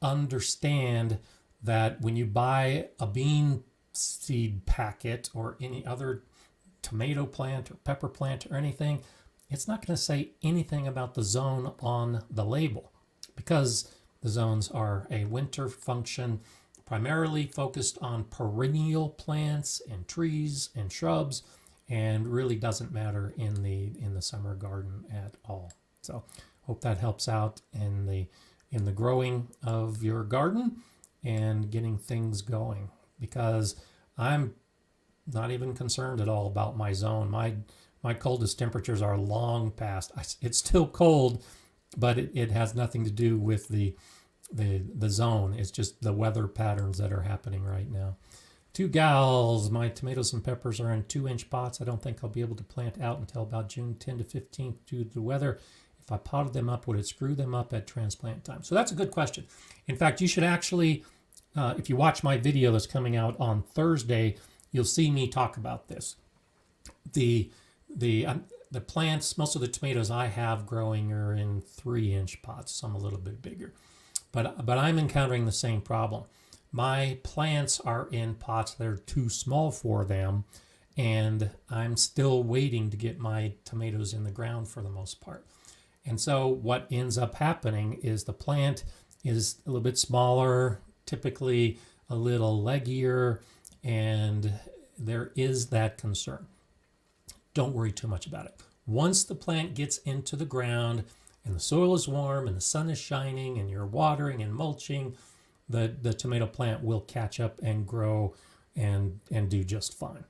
understand that when you buy a bean seed packet or any other tomato plant or pepper plant or anything, it's not going to say anything about the zone on the label because the zones are a winter function primarily focused on perennial plants and trees and shrubs, and really doesn't matter in the summer garden at all. So hope that helps out in the growing of your garden and getting things going, because I'm not even concerned at all about my zone. My coldest temperatures are long past. It's still cold, but it has nothing to do with the zone. It's just the weather patterns that are happening right now. 2 gals, my tomatoes and peppers are in 2-inch pots. I don't think I'll be able to plant out until about June 10 to 15th due to the weather. If I potted them up, would it screw them up at transplant time? So that's a good question. In fact, you should actually, if you watch my video that's coming out on Thursday, you'll see me talk about this. The plants, most of the tomatoes I have growing are in 3-inch pots, some a little bit bigger. But I'm encountering the same problem. My plants are in pots that are too small for them, and I'm still waiting to get my tomatoes in the ground for the most part. And so what ends up happening is the plant is a little bit smaller, typically a little leggier, and there is that concern. Don't worry too much about it. Once the plant gets into the ground and the soil is warm and the sun is shining and you're watering and mulching, the tomato plant will catch up and grow and do just fine.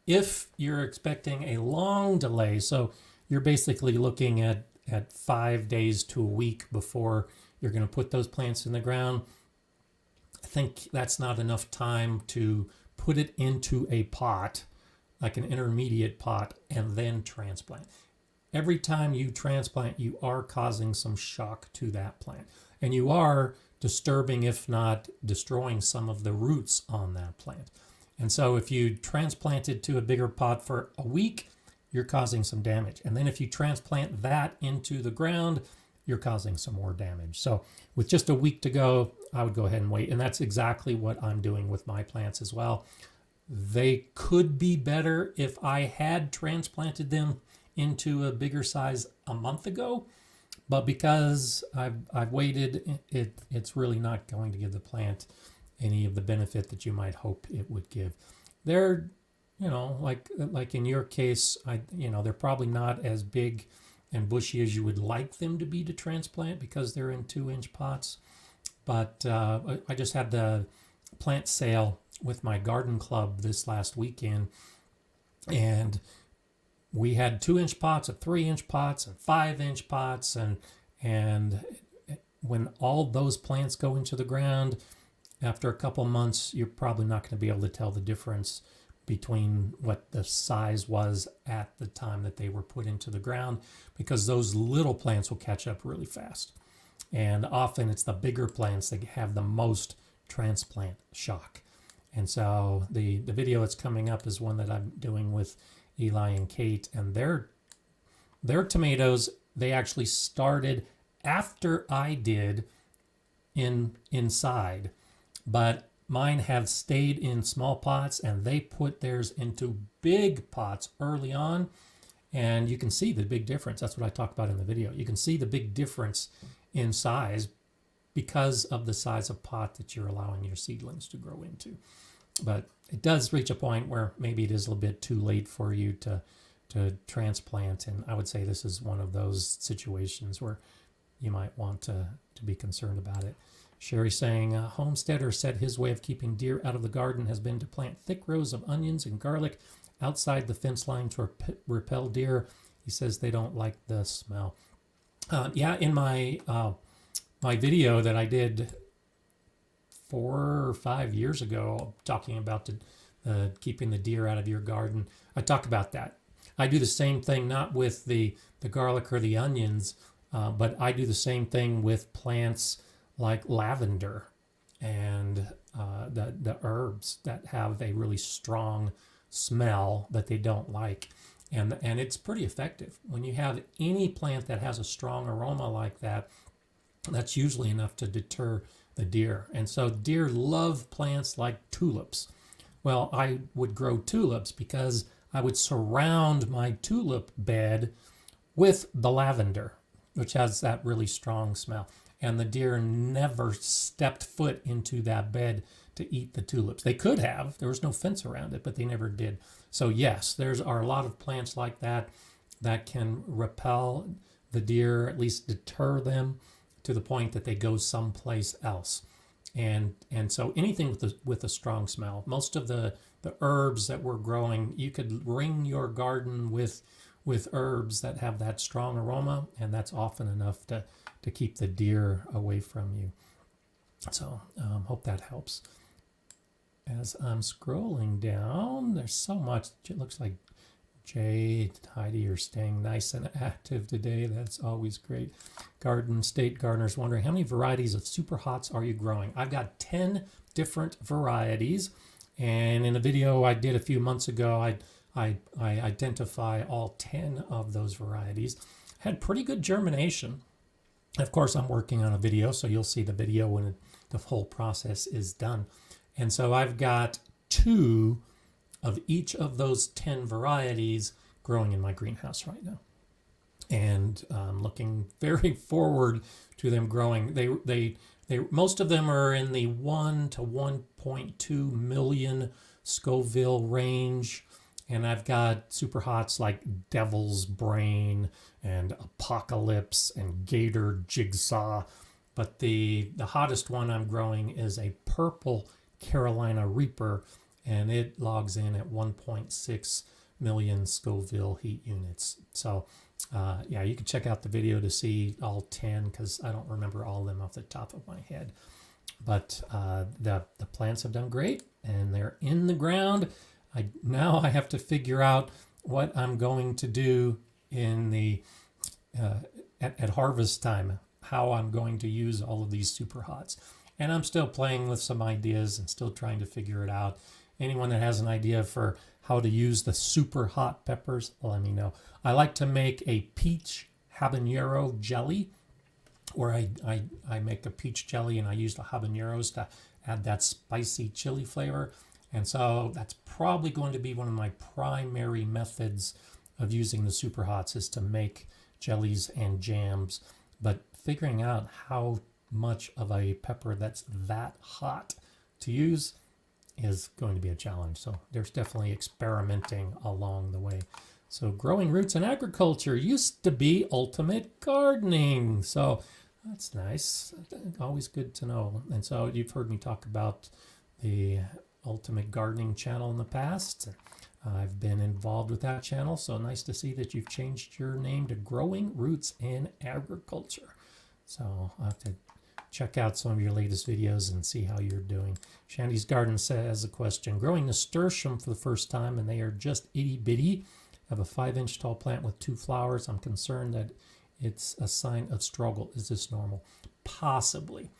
If you're expecting a long delay, so you're basically looking at 5 days to a week before you're going to put those plants in the ground, I think that's not enough time to put it into a pot, like an intermediate pot, and then transplant. Every time you transplant, you are causing some shock to that plant, and you are disturbing, if not destroying, some of the roots on that plant. And so if you transplant it to a bigger pot for a week, you're causing some damage. And then if you transplant that into the ground, you're causing some more damage. So with just a week to go, I would go ahead and wait. And that's exactly what I'm doing with my plants as well. They could be better if I had transplanted them into a bigger size a month ago, but because I've waited, it's really not going to give the plant any of the benefit that you might hope it would give. They're, like in your case, they're probably not as big and bushy as you would like them to be to transplant because they're in 2-inch pots. But I just had the plant sale with my garden club this last weekend, and we had 2-inch pots, and 3-inch pots, and 5-inch pots, and when all those plants go into the ground, after a couple months, you're probably not going to be able to tell the difference between what the size was at the time that they were put into the ground, because those little plants will catch up really fast. And often it's the bigger plants that have the most transplant shock. And so the video that's coming up is one that I'm doing with Eli and Kate, and their tomatoes, they actually started after I did inside, but mine have stayed in small pots, and they put theirs into big pots early on, and you can see the big difference. That's what I talked about in the video. You can see the big difference in size because of the size of pot that you're allowing your seedlings to grow into. But it does reach a point where maybe it is a little bit too late for you to transplant, and I would say this is one of those situations where you might want to be concerned about it. Sherry saying, homesteader said his way of keeping deer out of the garden has been to plant thick rows of onions and garlic outside the fence line to repel deer. He says they don't like the smell. In my my video that I did 4 or 5 years ago, talking about keeping the deer out of your garden, I talk about that. I do the same thing, not with the garlic or the onions, but I do the same thing with plants like lavender and the herbs that have a really strong smell that they don't like. And it's pretty effective. When you have any plant that has a strong aroma like that, that's usually enough to deter the deer. And so deer love plants like tulips. Well, I would grow tulips because I would surround my tulip bed with the lavender, which has that really strong smell. And the deer never stepped foot into that bed to eat the tulips. They could have. There was no fence around it, but they never did. So yes, there are a lot of plants like that that can repel the deer, at least deter them to the point that they go someplace else. And so anything with a strong smell. Most of the herbs that we're growing, you could ring your garden with herbs that have that strong aroma, and that's often enough to keep the deer away from you. So hope that helps. As I'm scrolling down, there's so much. It looks like Jay, Heidi are staying nice and active today. That's always great. Garden State Gardener's wondering, how many varieties of super hots are you growing? I've got 10 different varieties. And in a video I did a few months ago, I identify all 10 of those varieties. Had pretty good germination. Of course, I'm working on a video, so you'll see the video when the whole process is done. And so I've got 2 of each of those 10 varieties growing in my greenhouse right now. And I'm looking very forward to them growing. They most of them are in the 1 to 1.2 million Scoville range. And I've got super hots like Devil's Brain and Apocalypse and Gator Jigsaw. But the hottest one I'm growing is a purple Carolina Reaper, and it logs in at 1.6 million Scoville heat units. So yeah, you can check out the video to see all 10 because I don't remember all of them off the top of my head. But the plants have done great, and they're in the ground. Now I have to figure out what I'm going to do in the at harvest time, how I'm going to use all of these super hots. And I'm still playing with some ideas and still trying to figure it out. Anyone that has an idea for how to use the super hot peppers, let me know. I like to make a peach habanero jelly, where I make a peach jelly and I use the habaneros to add that spicy chili flavor. And so that's probably going to be one of my primary methods of using the super hots, is to make jellies and jams. But figuring out how much of a pepper that's that hot to use is going to be a challenge. So there's definitely experimenting along the way. So growing roots in agriculture used to be ultimate gardening. So that's nice. Always good to know. And so you've heard me talk about the Ultimate Gardening channel in the past. I've been involved with that channel, so nice to see that you've changed your name to Growing Roots in Agriculture. So I'll have to check out some of your latest videos and see how you're doing. Shandy's Garden says a question. Growing nasturtium for the first time, and they are just itty bitty. I have a 5-inch tall plant with 2 flowers. I'm concerned that it's a sign of struggle. Is this normal? Possibly.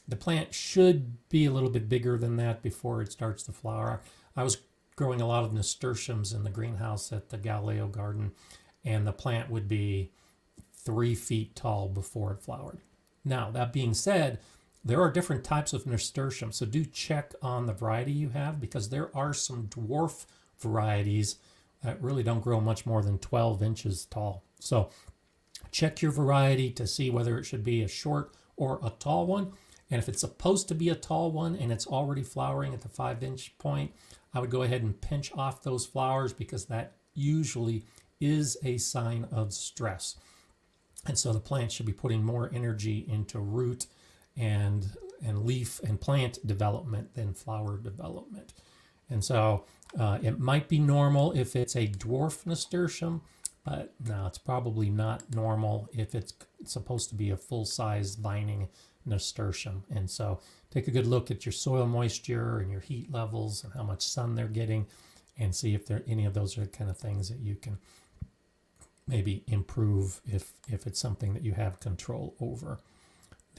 The plant should be a little bit bigger than that before it starts to flower. I was growing a lot of nasturtiums in the greenhouse at the Galileo Garden, and the plant would be 3 feet tall before it flowered. Now, that being said, there are different types of nasturtium, so do check on the variety you have, because there are some dwarf varieties that really don't grow much more than 12 inches tall. So check your variety to see whether it should be a short or a tall one. And if it's supposed to be a tall one and it's already flowering at the 5-inch point, I would go ahead and pinch off those flowers, because that usually is a sign of stress. And so the plant should be putting more energy into root and leaf and plant development than flower development. And so it might be normal if it's a dwarf nasturtium, but no, it's probably not normal if it's supposed to be a full-size vining nasturtium. And so take a good look at your soil moisture and your heat levels and how much sun they're getting, and see if there any of those are the kind of things that you can maybe improve if it's something that you have control over.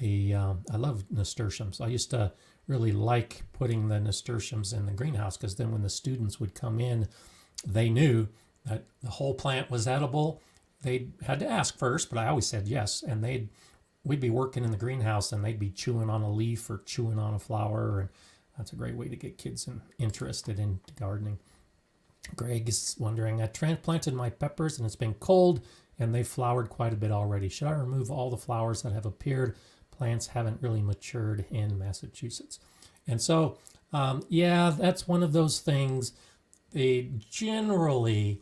I love nasturtiums. I used to really like putting the nasturtiums in the greenhouse, because then when the students would come in, they knew that the whole plant was edible. They had to ask first, but I always said yes, and we'd be working in the greenhouse and they'd be chewing on a leaf or chewing on a flower, and that's a great way to get kids interested in gardening. Greg is wondering, I transplanted my peppers and it's been cold and they flowered quite a bit already. Should I remove all the flowers that have appeared? Plants haven't really matured in Massachusetts. And so, yeah, that's one of those things. They generally,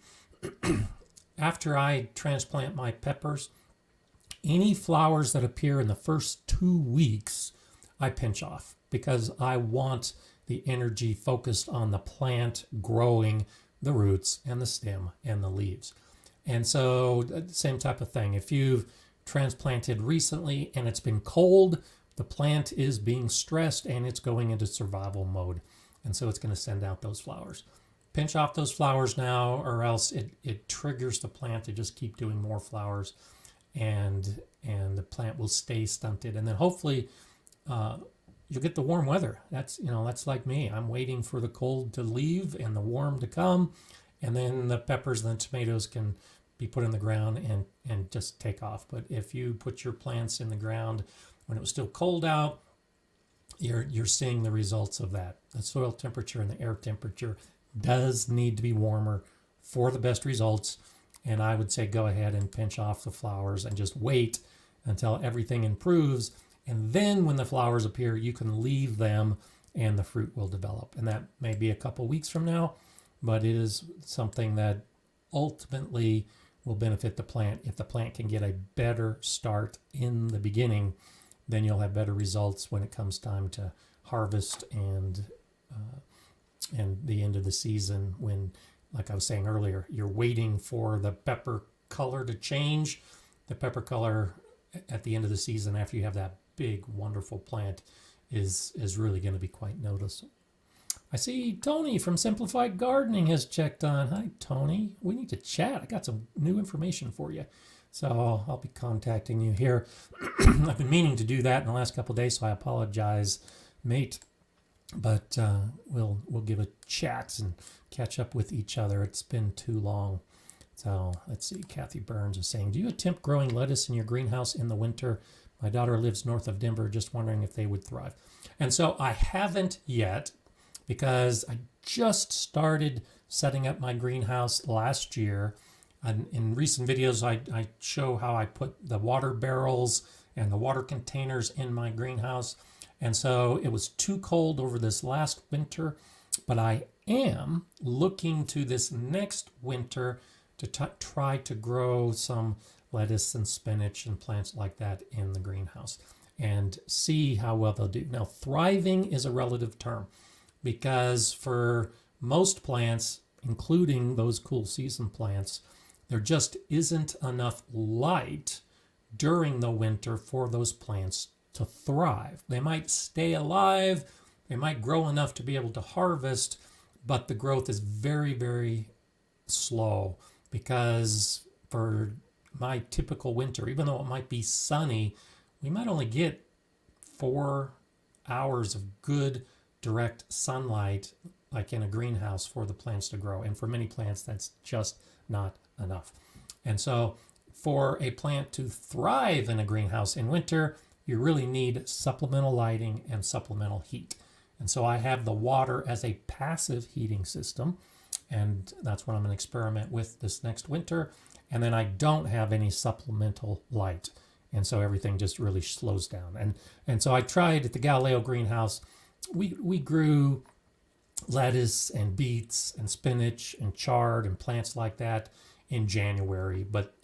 after I transplant my peppers, any flowers that appear in the first 2 weeks, I pinch off because I want the energy focused on the plant growing the roots and the stem and the leaves. And so, same type of thing. If you've transplanted recently and it's been cold, the plant is being stressed and it's going into survival mode. And so it's going to send out those flowers. Pinch off those flowers now, or else it triggers the plant to just keep doing more flowers, and the plant will stay stunted. And then hopefully you'll get the warm weather. That's like me. I'm waiting for the cold to leave and the warm to come, and then the peppers and the tomatoes can be put in the ground and just take off. But if you put your plants in the ground when it was still cold out, you're seeing the results of that. The soil temperature and the air temperature does need to be warmer for the best results. And I would say go ahead and pinch off the flowers and just wait until everything improves. And then when the flowers appear, you can leave them and the fruit will develop. And that may be a couple weeks from now, but it is something that ultimately will benefit the plant. If the plant can get a better start in the beginning, then you'll have better results when it comes time to harvest and the end of the season, when, like I was saying earlier, you're waiting for the pepper color to change. The pepper color at the end of the season, after you have that big, wonderful plant, is really going to be quite noticeable. I see Tony from Simplified Gardening has checked on. Hi, Tony. We need to chat. I got some new information for you. So I'll be contacting you here. I've been meaning to do that in the last couple of days, so I apologize, mate. But we'll give a chat and catch up with each other. It's been too long. So let's see. Kathy Burns is saying, do you attempt growing lettuce in your greenhouse in the winter? My daughter lives north of Denver, just wondering if they would thrive. And so I haven't yet, because I just started setting up my greenhouse last year. And in recent videos, I show how I put the water barrels and the water containers in my greenhouse. And so it was too cold over this last winter, but I am looking to this next winter to try to grow some lettuce and spinach and plants like that in the greenhouse and see how well they'll do. Now, thriving is a relative term, because for most plants, including those cool season plants, there just isn't enough light during the winter for those plants to thrive. They might stay alive, they might grow enough to be able to harvest, but the growth is very, very slow, because for my typical winter, even though it might be sunny, we might only get 4 hours of good direct sunlight, like in a greenhouse, for the plants to grow. And for many plants, that's just not enough. And so for a plant to thrive in a greenhouse in winter, you really need supplemental lighting and supplemental heat. And so I have the water as a passive heating system, and that's what I'm going to experiment with this next winter. And then I don't have any supplemental light, and so everything just really slows down. And so I tried at the Galileo greenhouse. We grew lettuce and beets and spinach and chard and plants like that in January, but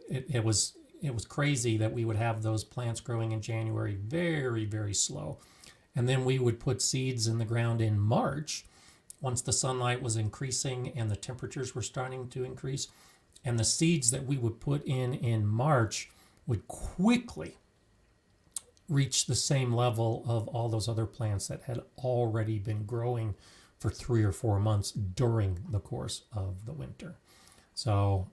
it was crazy that we would have those plants growing in January very, very slow. And then we would put seeds in the ground in March, once the sunlight was increasing and the temperatures were starting to increase. And the seeds that we would put in March would quickly reach the same level of all those other plants that had already been growing for 3 or 4 months during the course of the winter. So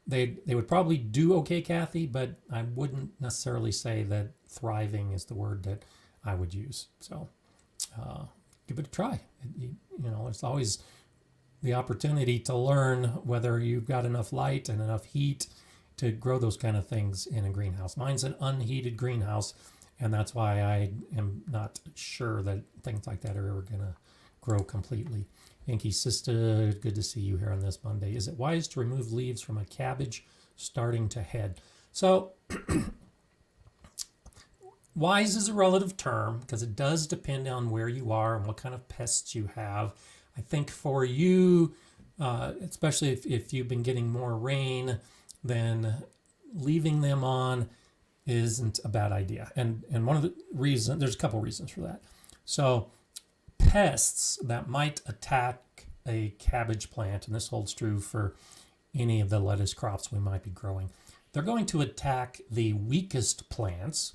they would probably do okay, Kathy, but I wouldn't necessarily say that thriving is the word that I would use. So give it a try. There's always the opportunity to learn whether you've got enough light and enough heat to grow those kind of things in a greenhouse. Mine's an unheated greenhouse, and that's why I am not sure that things like that are ever going to grow completely. Inky Sister, good to see you here on this Monday. Is it wise to remove leaves from a cabbage starting to head? So, wise is a relative term because it does depend on where you are and what kind of pests you have. I think for you, especially if you've been getting more rain, then leaving them on isn't a bad idea. And one of the reasons, there's a couple reasons for that. So pests that might attack a cabbage plant, and this holds true for any of the lettuce crops we might be growing, they're going to attack the weakest plants,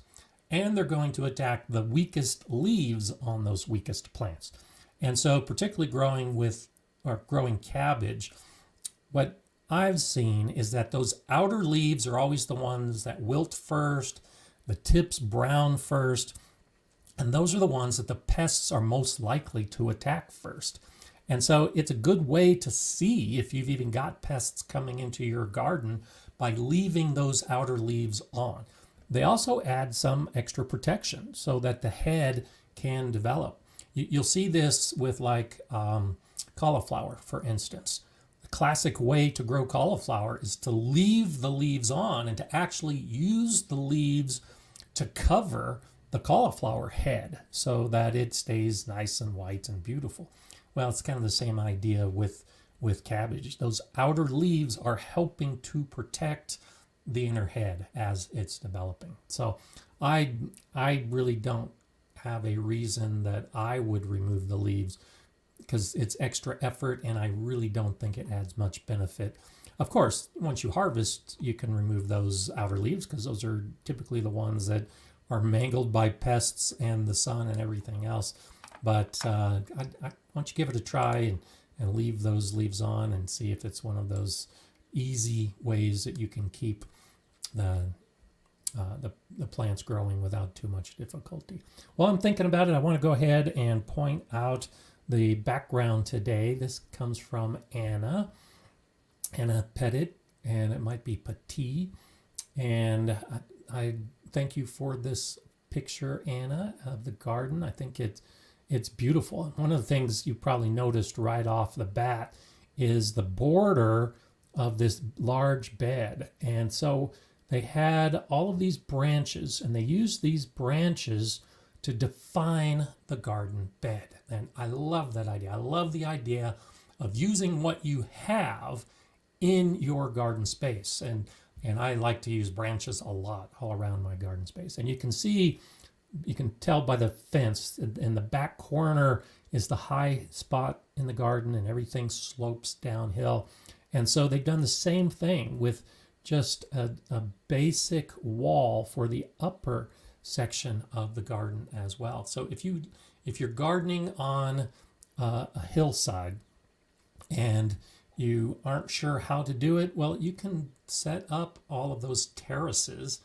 and they're going to attack the weakest leaves on those weakest plants. And so particularly growing cabbage, what I've seen is that those outer leaves are always the ones that wilt first, the tips brown first, and those are the ones that the pests are most likely to attack first. And so it's a good way to see if you've even got pests coming into your garden by leaving those outer leaves on. They also add some extra protection so that the head can develop. You'll see this with like cauliflower, for instance. The classic way to grow cauliflower is to leave the leaves on and to actually use the leaves to cover the cauliflower head so that it stays nice and white and beautiful. Well, it's kind of the same idea with cabbage. Those outer leaves are helping to protect the inner head as it's developing. So I really don't have a reason that I would remove the leaves because it's extra effort and I really don't think it adds much benefit. Of course, once you harvest, you can remove those outer leaves because those are typically the ones that are mangled by pests and the sun and everything else. But I why don't you give it a try and leave those leaves on and see if it's one of those easy ways that you can keep the plants growing without too much difficulty. While I'm thinking about it, I want to go ahead and point out the background today. This comes from Anna Pettit, and it might be Petit. And I thank you for this picture, Anna, of the garden. I think it's beautiful. One of the things you probably noticed right off the bat is the border of this large bed. And so they had all of these branches, and they used these branches to define the garden bed. And I love that idea. I love the idea of using what you have in your garden space. And I like to use branches a lot all around my garden space. And you can tell by the fence in the back corner is the high spot in the garden, and everything slopes downhill. And so they've done the same thing with just a basic wall for the upper section of the garden as well. So if you're gardening on a hillside and you aren't sure how to do it, well, you can set up all of those terraces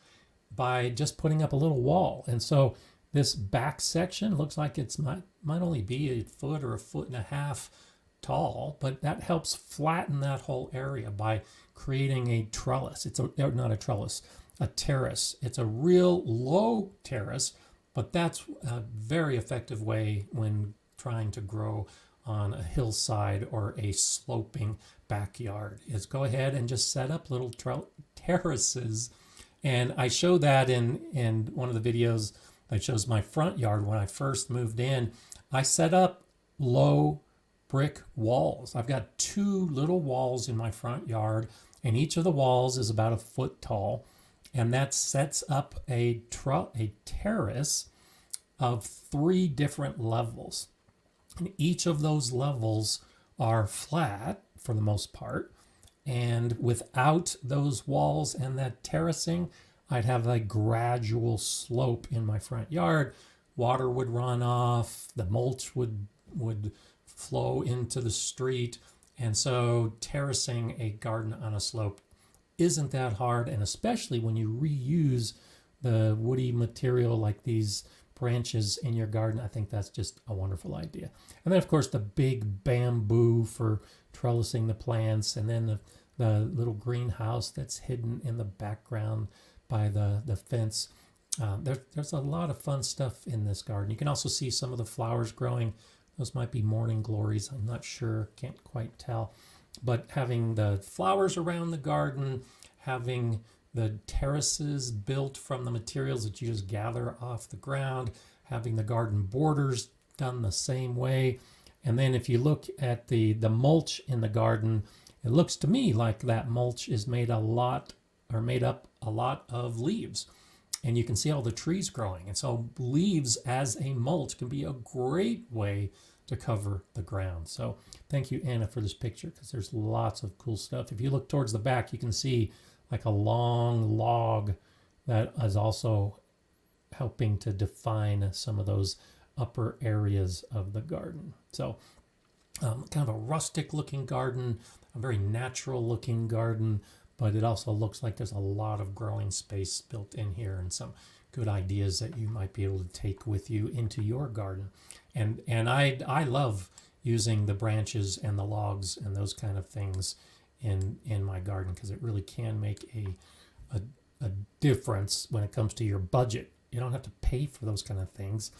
by just putting up a little wall. And so this back section looks like it might only be a foot or a foot and a half tall, but that helps flatten that whole area by creating a trellis. Not a trellis, a terrace. It's a real low terrace, but that's a very effective way when trying to grow on a hillside or a sloping backyard, is go ahead and just set up little terraces. And I show that in one of the videos that shows my front yard. When I first moved in, I set up low brick walls. I've got 2 little walls in my front yard, and each of the walls is about a foot tall, and that sets up a terrace of 3 different levels. And each of those levels are flat for the most part, and without those walls and that terracing, I'd have a gradual slope in my front yard. Water would run off, the mulch would flow into the street. And so terracing a garden on a slope isn't that hard, and especially when you reuse the woody material like these branches in your garden, I think that's just a wonderful idea. And then of course the big bamboo for trellising the plants, and then the little greenhouse that's hidden in the background by the fence. There's a lot of fun stuff in this garden. You can also see some of the flowers growing Those might be morning glories. I'm not sure. Can't quite tell. But having the flowers around the garden, having the terraces built from the materials that you just gather off the ground, having the garden borders done the same way. And then if you look at the mulch in the garden, it looks to me like that mulch is made up a lot of leaves. And you can see all the trees growing. And so leaves as a mulch can be a great way to cover the ground. So thank you, Anna, for this picture, because there's lots of cool stuff. If you look towards the back, you can see like a long log that is also helping to define some of those upper areas of the garden. So kind of a rustic looking garden, a very natural looking garden, but it also looks like there's a lot of growing space built in here and some good ideas that you might be able to take with you into your garden. And I love using the branches and the logs and those kind of things in my garden, because it really can make a difference when it comes to your budget. You don't have to pay for those kind of things.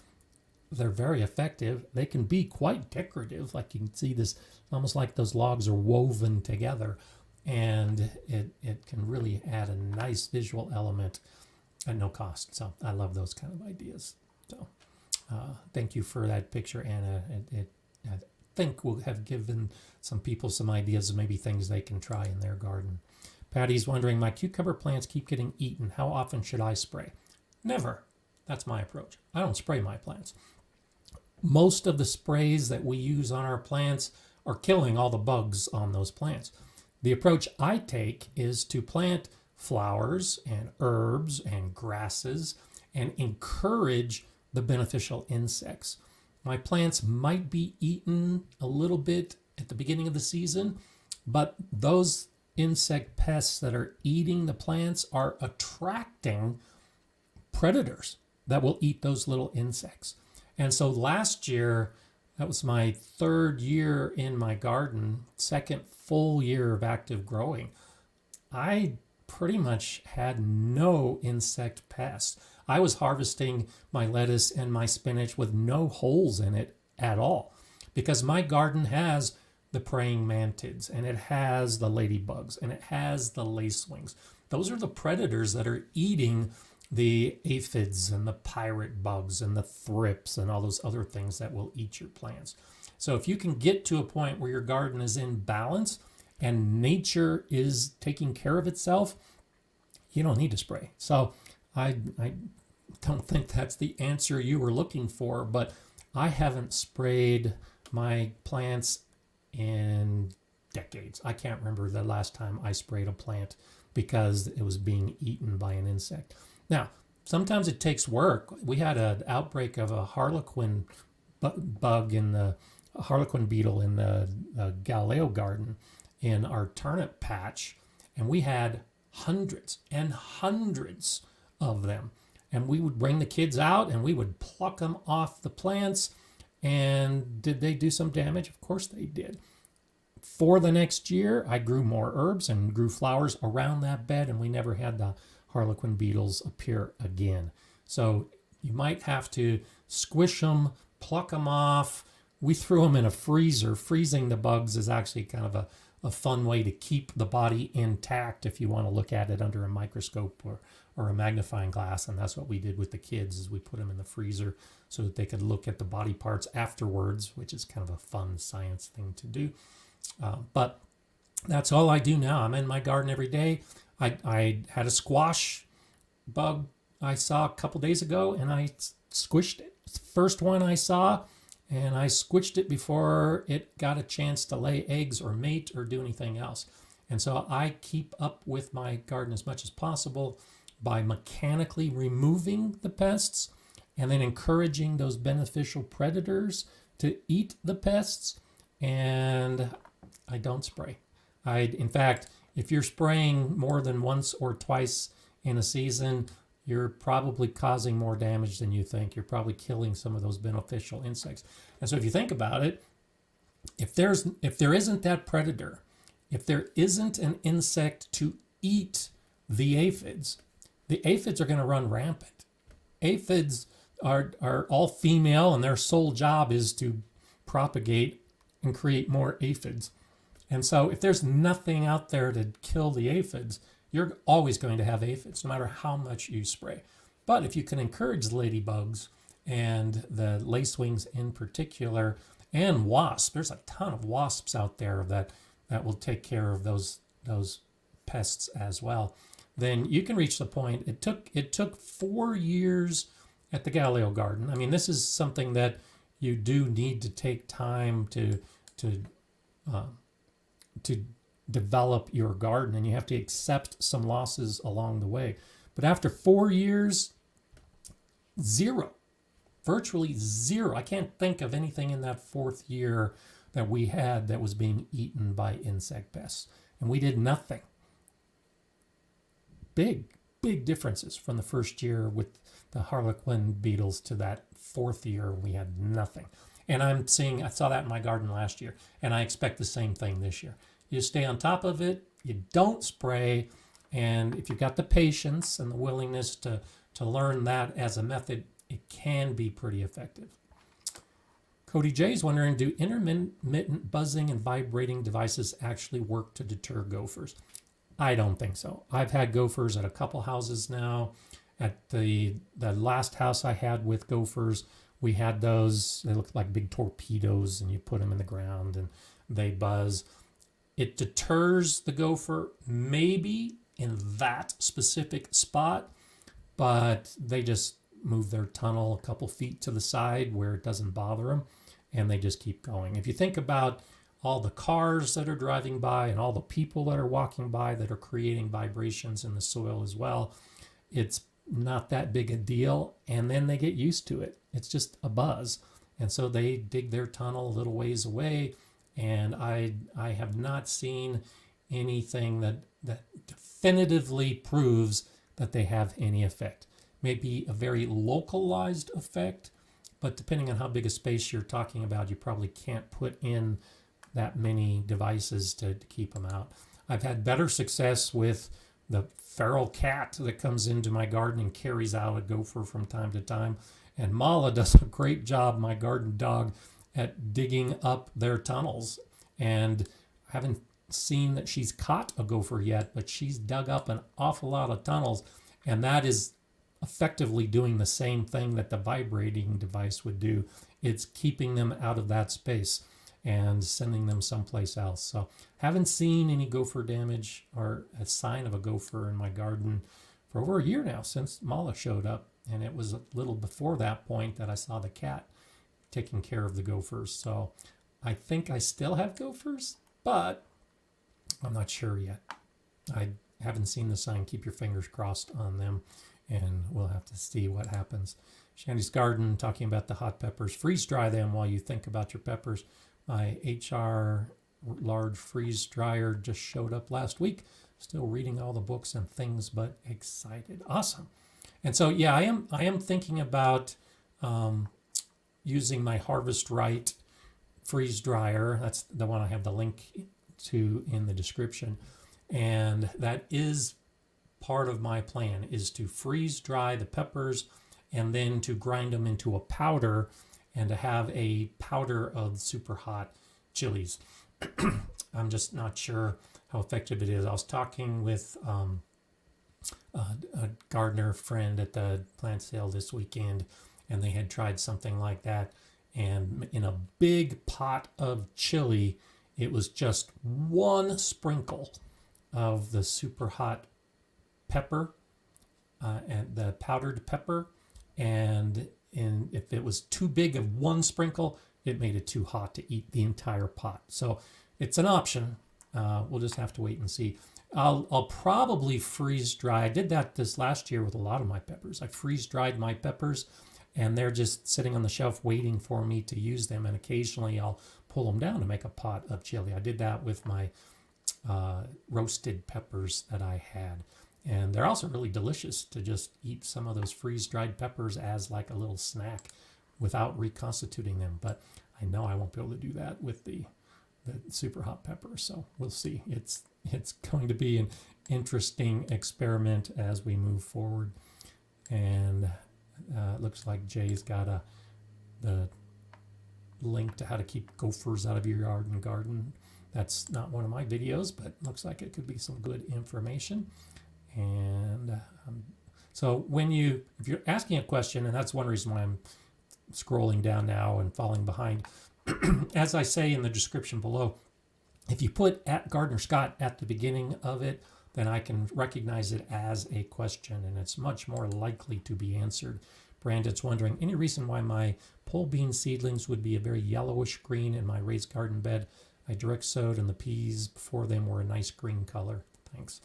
They're very effective. They can be quite decorative. Like you can see this, almost like those logs are woven together, and it can really add a nice visual element at no cost. So I love those kind of ideas. So thank you for that picture, Anna. I think will have given some people some ideas of maybe things they can try in their garden. Patty's wondering, my cucumber plants keep getting eaten. How often should I spray? Never. That's my approach. I don't spray my plants. Most of the sprays that we use on our plants are killing all the bugs on those plants. The approach I take is to plant flowers and herbs and grasses and encourage the beneficial insects. My plants might be eaten a little bit at the beginning of the season, but those insect pests that are eating the plants are attracting predators that will eat those little insects. And so last year, that was my third year in my garden, second full year of active growing. I pretty much had no insect pests. I was harvesting my lettuce and my spinach with no holes in it at all, because my garden has the praying mantids, and it has the ladybugs, and it has the lacewings. Those are the predators that are eating the aphids and the pirate bugs and the thrips and all those other things that will eat your plants. So if you can get to a point where your garden is in balance and nature is taking care of itself, you don't need to spray. So I don't think that's the answer you were looking for, but I haven't sprayed my plants in decades. I can't remember the last time I sprayed a plant because it was being eaten by an insect. Now, sometimes it takes work. We had an outbreak of a harlequin bug in the harlequin beetle in the Galileo garden in our turnip patch, and we had hundreds and hundreds of them. And we would bring the kids out and we would pluck them off the plants. And did they do some damage? Of course they did. For the next year, I grew more herbs and grew flowers around that bed, and we never had the harlequin beetles appear again. So you might have to squish them, pluck them off. We threw them in a freezer. Freezing the bugs is actually kind of a fun way to keep the body intact if you want to look at it under a microscope or a magnifying glass. And that's what we did with the kids, is we put them in the freezer so that they could look at the body parts afterwards, which is kind of a fun science thing to do. But that's all I do now. I'm in my garden every day. I had a squash bug I saw a couple days ago, and I squished it. It's the first one I saw, and I squished it before it got a chance to lay eggs or mate or do anything else. And so I keep up with my garden as much as possible by mechanically removing the pests and then encouraging those beneficial predators to eat the pests. And I don't spray. In fact, if you're spraying more than once or twice in a season, you're probably causing more damage than you think. You're probably killing some of those beneficial insects. And so if you think about it, if there isn't that predator, if there isn't an insect to eat the aphids are going to run rampant. Aphids are all female, and their sole job is to propagate and create more aphids. And so if there's nothing out there to kill the aphids, you're always going to have aphids, no matter how much you spray. But if you can encourage ladybugs and the lacewings in particular, and wasps, there's a ton of wasps out there that will take care of those pests as well, then you can reach the point. It took 4 years at the Galileo Garden. I mean, this is something that you do need to take time to develop your garden, and you have to accept some losses along the way. But after 4 years, zero, virtually zero. I can't think of anything in that 4th year that we had that was being eaten by insect pests, and we did nothing. Big differences from the first year with the harlequin beetles to that 4th year we had nothing. And I saw that in my garden last year, and I expect the same thing this year. You stay on top of it, you don't spray, and if you've got the patience and the willingness to learn that as a method, it can be pretty effective. Cody J is wondering, do intermittent buzzing and vibrating devices actually work to deter gophers? I don't think so. I've had gophers at a couple houses now. At the last house I had with gophers, we had those. They looked like big torpedoes, and you put them in the ground and they buzz. It deters the gopher maybe in that specific spot, but they just move their tunnel a couple feet to the side where it doesn't bother them, and they just keep going. If you think about all the cars that are driving by and all the people that are walking by that are creating vibrations in the soil as well, it's not that big a deal, and then they get used to it. It's just a buzz, and so they dig their tunnel a little ways away, and I have not seen anything that definitively proves that they have any effect. Maybe a very localized effect, but depending on how big a space you're talking about, you probably can't put in that many devices to keep them out. I've had better success with the feral cat that comes into my garden and carries out a gopher from time to time. And Mala does a great job, my garden dog, at digging up their tunnels. And I haven't seen that she's caught a gopher yet, but she's dug up an awful lot of tunnels. And that is effectively doing the same thing that the vibrating device would do. It's keeping them out of that space and sending them someplace else. So haven't seen any gopher damage or a sign of a gopher in my garden for over a year now, since Mala showed up. And it was a little before that point that I saw the cat taking care of the gophers. So I think I still have gophers, but I'm not sure yet. I haven't seen the sign. Keep your fingers crossed on them, and we'll have to see what happens. Shandy's Garden, talking about the hot peppers. Freeze dry them while you think about your peppers. My HR large freeze dryer just showed up last week. Still reading all the books and things, but excited. Awesome. And so, yeah, I am thinking about using my Harvest Right freeze dryer. That's the one I have the link to in the description. And that is part of my plan, is to freeze dry the peppers and then to grind them into a powder and to have a powder of super hot chilies. I'm just not sure how effective it is. I was talking with a gardener friend at the plant sale this weekend, and they had tried something like that. And in a big pot of chili, it was just one sprinkle of the super hot pepper and the powdered pepper. And if it was too big of one sprinkle, it made it too hot to eat the entire pot. So it's an option. We'll just have to wait and see. I'll probably freeze dry. I did that this last year with a lot of my peppers. I freeze dried my peppers, and they're just sitting on the shelf waiting for me to use them. And occasionally I'll pull them down to make a pot of chili. I did that with my roasted peppers that I had. And they're also really delicious to just eat some of those freeze-dried peppers as like a little snack without reconstituting them. But I know I won't be able to do that with the super hot pepper. So we'll see. It's going to be an interesting experiment as we move forward. And it looks like Jay's got the link to how to keep gophers out of your yard and garden. That's not one of my videos, but looks like it could be some good information. And so if you're asking a question, and that's one reason why I'm scrolling down now and falling behind, as I say in the description below, if you put at Gardner Scott at the beginning of it, then I can recognize it as a question, and it's much more likely to be answered. Brandon's wondering, any reason why my pole bean seedlings would be a very yellowish green in my raised garden bed? I direct sowed, and the peas before them were a nice green color. Thanks.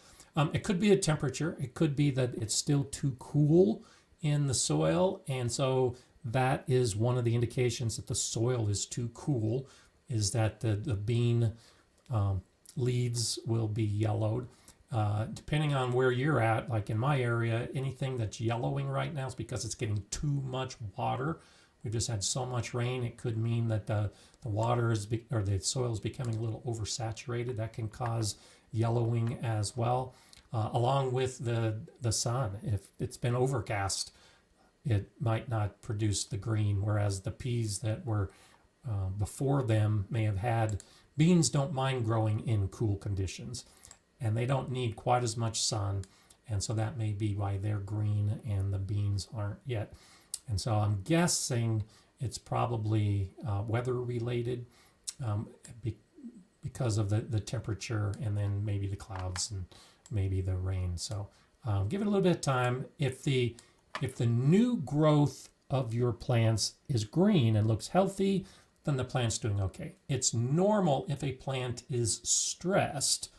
It could be a temperature. It could be that it's still too cool in the soil, and so that is one of the indications that the soil is too cool, is that the bean leaves will be yellowed. Depending on where you're at, like in my area, anything that's yellowing right now is because it's getting too much water. We've just had so much rain. It could mean that the water or the soil is becoming a little oversaturated. That can cause yellowing as well, along with the sun. If it's been overcast, it might not produce the green, whereas the peas that were before them may have had. Beans don't mind growing in cool conditions, and they don't need quite as much sun, and so that may be why they're green and the beans aren't yet. And so I'm guessing it's probably weather related, because of the temperature, and then maybe the clouds and maybe the rain. So give it a little bit of time. If the new growth of your plants is green and looks healthy, then the plant's doing okay. It's normal if a plant is stressed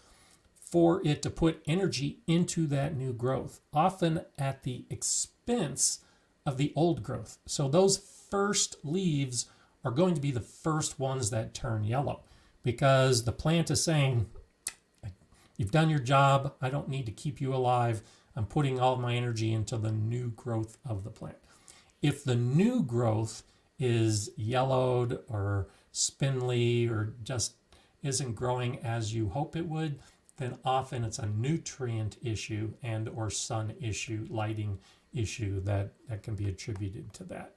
for it to put energy into that new growth, often at the expense of the old growth. So those first leaves are going to be the first ones that turn yellow, because the plant is saying, you've done your job, I don't need to keep you alive, I'm putting all my energy into the new growth of the plant. If the new growth is yellowed or spindly or just isn't growing as you hope it would, then often it's a nutrient issue and or sun issue, lighting issue that can be attributed to that.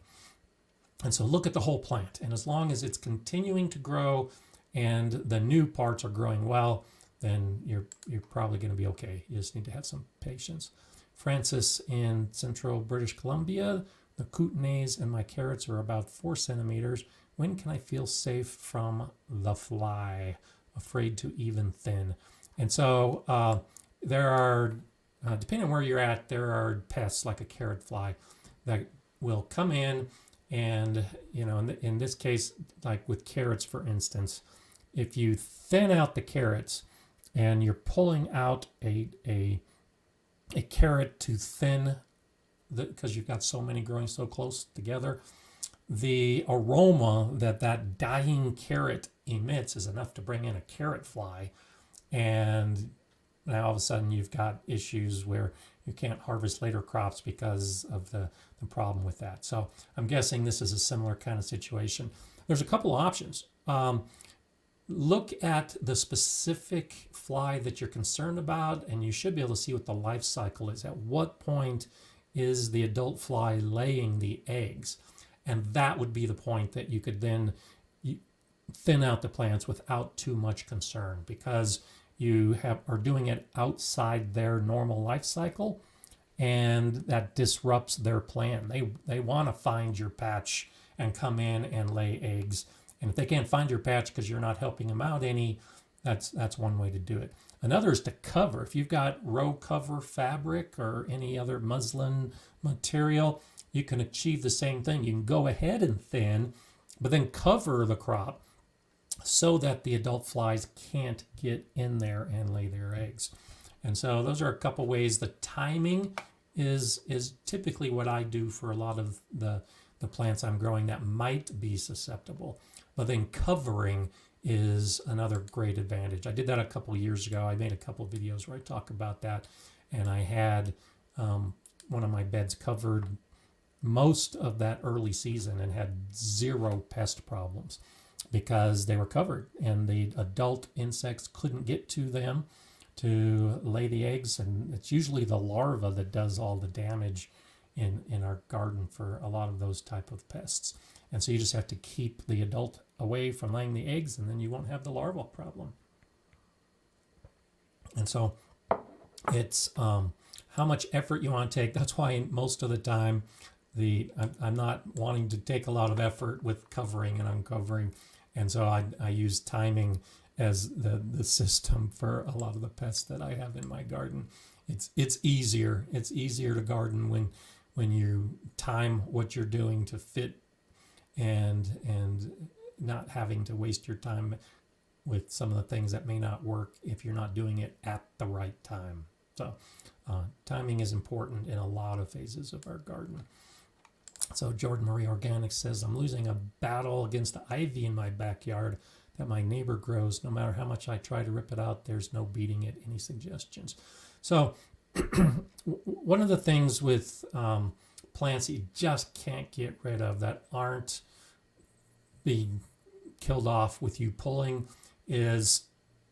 And so look at the whole plant, and as long as it's continuing to grow and the new parts are growing well, then you're probably going to be okay. You just need to have some patience. Francis in central British Columbia, the coutonnets in my carrots are about 4 centimeters. When can I feel safe from the fly? Afraid to even thin. And so there are, depending on where you're at, there are pests like a carrot fly that will come in, and in this case, like with carrots, for instance, if you thin out the carrots and you're pulling out a carrot to thin, because you've got so many growing so close together, the aroma that dying carrot emits is enough to bring in a carrot fly, and now all of a sudden you've got issues where you can't harvest later crops because of the problem with that. So I'm guessing this is a similar kind of situation. There's a couple options. Look at the specific fly that you're concerned about, and you should be able to see what the life cycle is. At what point is the adult fly laying the eggs? And that would be the point that you could then thin out the plants without too much concern, because you are doing it outside their normal life cycle, and that disrupts their plan. They want to find your patch and come in and lay eggs. And if they can't find your patch because you're not helping them out any, that's one way to do it. Another is to cover. If you've got row cover fabric or any other muslin material, you can achieve the same thing. You can go ahead and thin, but then cover the crop so that the adult flies can't get in there and lay their eggs. And so those are a couple ways. The timing is typically what I do for a lot of the plants I'm growing that might be susceptible. But then covering is another great advantage. I did that a couple years ago. I made a couple videos where I talk about that, and I had one of my beds covered most of that early season and had 0 pest problems because they were covered, and the adult insects couldn't get to them to lay the eggs, and it's usually the larva that does all the damage in our garden for a lot of those type of pests. And so you just have to keep the adult away from laying the eggs, and then you won't have the larval problem. And so it's how much effort you want to take. That's why most of the time I'm not wanting to take a lot of effort with covering and uncovering. And so I use timing as the system for a lot of the pests that I have in my garden. It's easier. It's easier to garden when you time what you're doing to fit and not having to waste your time with some of the things that may not work if you're not doing it at the right time. So timing is important in a lot of phases of our garden. So Jordan Marie Organics says, I'm losing a battle against the ivy in my backyard that my neighbor grows. No matter how much I try to rip it out, there's no beating it. Any suggestions? So one of the things with plants you just can't get rid of that aren't being killed off with you pulling is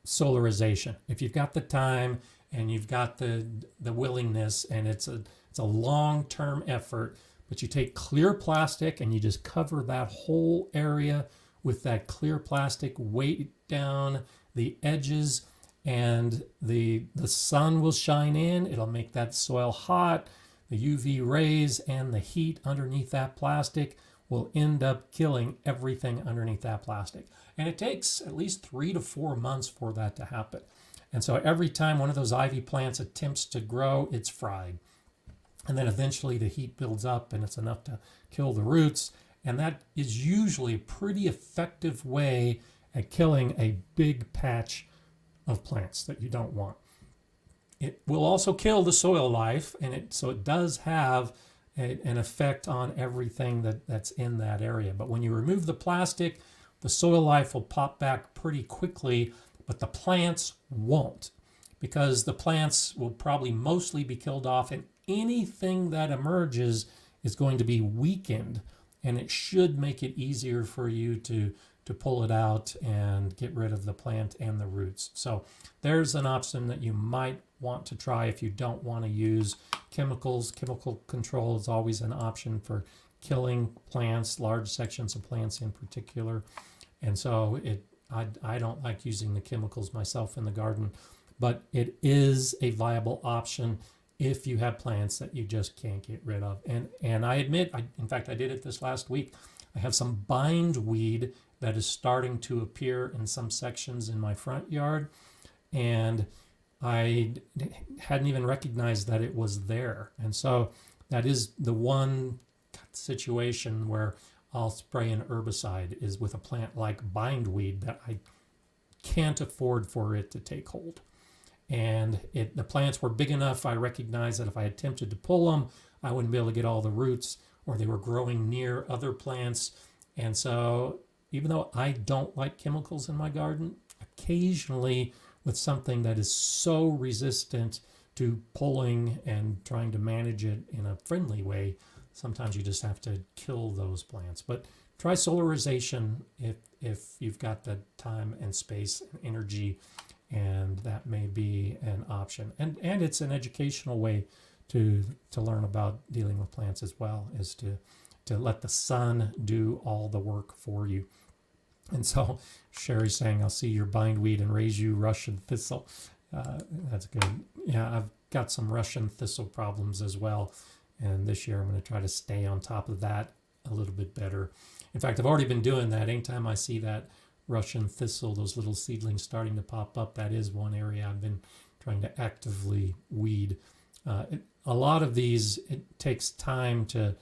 solarization. If you've got the time and you've got the willingness, and it's a long-term effort, but you take clear plastic and you just cover that whole area with that clear plastic, weight down the edges, and the sun will shine in. It'll make that soil hot. The UV rays and the heat underneath that plastic will end up killing everything underneath that plastic. And it takes at least 3 to 4 months for that to happen. And so every time one of those ivy plants attempts to grow, it's fried. And then eventually the heat builds up and it's enough to kill the roots. And that is usually a pretty effective way at killing a big patch of plants that you don't want. It will also kill the soil life, and so it does have an effect on everything that's in that area. But when you remove the plastic, the soil life will pop back pretty quickly, but the plants won't, because the plants will probably mostly be killed off, and anything that emerges is going to be weakened, and it should make it easier for you to pull it out and get rid of the plant and the roots. So there's an option that you might want to try if you don't want to use chemicals. Chemical control is always an option for killing plants, large sections of plants in particular. And so I don't like using the chemicals myself in the garden, but it is a viable option if you have plants that you just can't get rid of. And I admit, in fact, I did it this last week. I have some bindweed that is starting to appear in some sections in my front yard, and I hadn't even recognized that it was there. And so that is the one situation where I'll spray an herbicide, is with a plant like bindweed that I can't afford for it to take hold. And the plants were big enough, I recognized that if I attempted to pull them, I wouldn't be able to get all the roots, or they were growing near other plants. And so even though I don't like chemicals in my garden, occasionally with something that is so resistant to pulling and trying to manage it in a friendly way, sometimes you just have to kill those plants. But try solarization if you've got the time and space and energy, and that may be an option. And it's an educational way to learn about dealing with plants as well, is to let the sun do all the work for you. And so Sherry's saying, I'll see your bindweed and raise you Russian thistle. That's good. Yeah, I've got some Russian thistle problems as well. And this year I'm going to try to stay on top of that a little bit better. In fact, I've already been doing that. Anytime I see that Russian thistle, those little seedlings starting to pop up, that is one area I've been trying to actively weed. A lot of these, it takes time to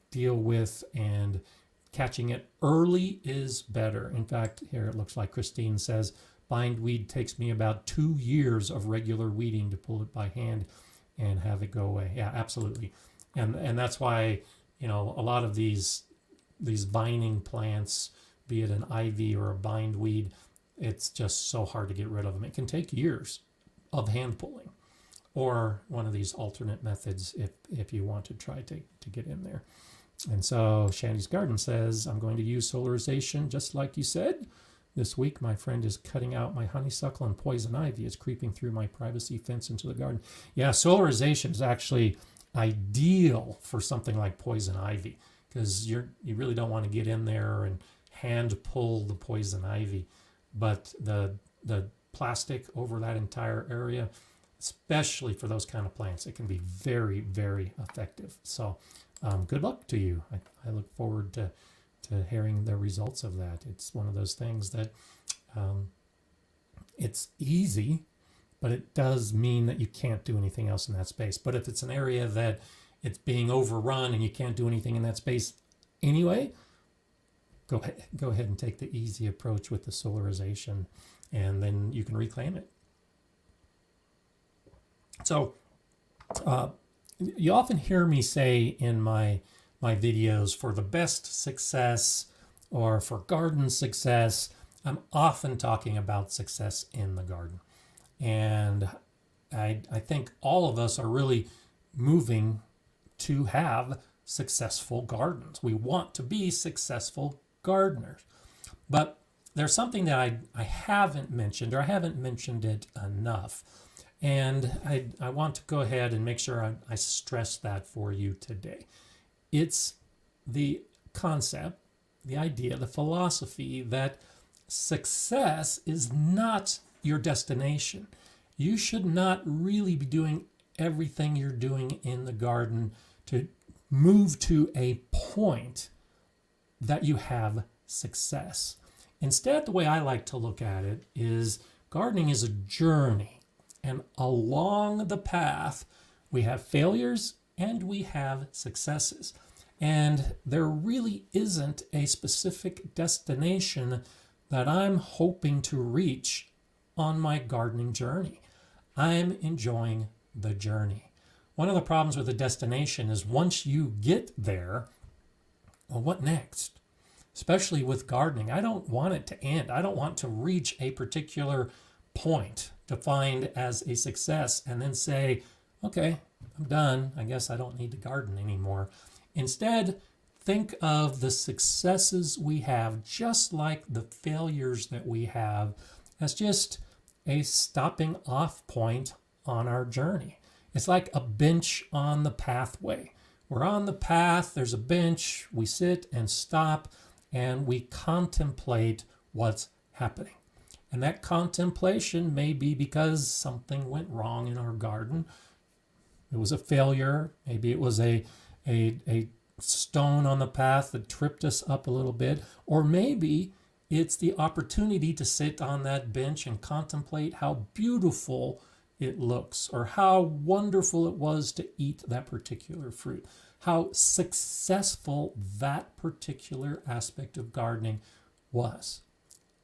deal with, and catching it early is better. In fact, here it looks like Christine says, bindweed takes me about 2 years of regular weeding to pull it by hand and have it go away. Yeah, absolutely. And that's why, a lot of these vining plants, be it an ivy or a bindweed, it's just so hard to get rid of them. It can take years of hand pulling, or one of these alternate methods if you want to try to get in there. And so Shandy's Garden says, I'm going to use solarization just like you said. This week, my friend is cutting out my honeysuckle, and poison ivy is creeping through my privacy fence into the garden. Yeah, solarization is actually ideal for something like poison ivy, because you really don't want to get in there and hand pull the poison ivy. But the plastic over that entire area, especially for those kind of plants, it can be very, very effective. So good luck to you. I look forward to hearing the results of that. It's one of those things that it's easy, but it does mean that you can't do anything else in that space. But if it's an area that it's being overrun and you can't do anything in that space anyway, go ahead and take the easy approach with the solarization, and then you can reclaim it. So you often hear me say in my videos, for the best success or for garden success, I'm often talking about success in the garden. And I think all of us are really moving to have successful gardens. We want to be successful gardeners. But there's something that I haven't mentioned, or I haven't mentioned it enough. And I want to go ahead and make sure I stress that for you today. It's the concept, the idea, the philosophy that success is not your destination. You should not really be doing everything you're doing in the garden to move to a point that you have success. Instead, the way I like to look at it is gardening is a journey. And along the path, we have failures and we have successes. And there really isn't a specific destination that I'm hoping to reach on my gardening journey. I'm enjoying the journey. One of the problems with a destination is once you get there, well, what next? Especially with gardening, I don't want it to end. I don't want to reach a particular point defined as a success and then say, okay, I'm done. I guess I don't need to garden anymore. Instead, think of the successes we have, just like the failures that we have, as just a stopping off point on our journey. It's like a bench on the pathway. We're on the path, there's a bench, we sit and stop, and we contemplate what's happening. And that contemplation may be because something went wrong in our garden. It was a failure. Maybe it was a stone on the path that tripped us up a little bit. Or maybe it's the opportunity to sit on that bench and contemplate how beautiful it looks, or how wonderful it was to eat that particular fruit, how successful that particular aspect of gardening was.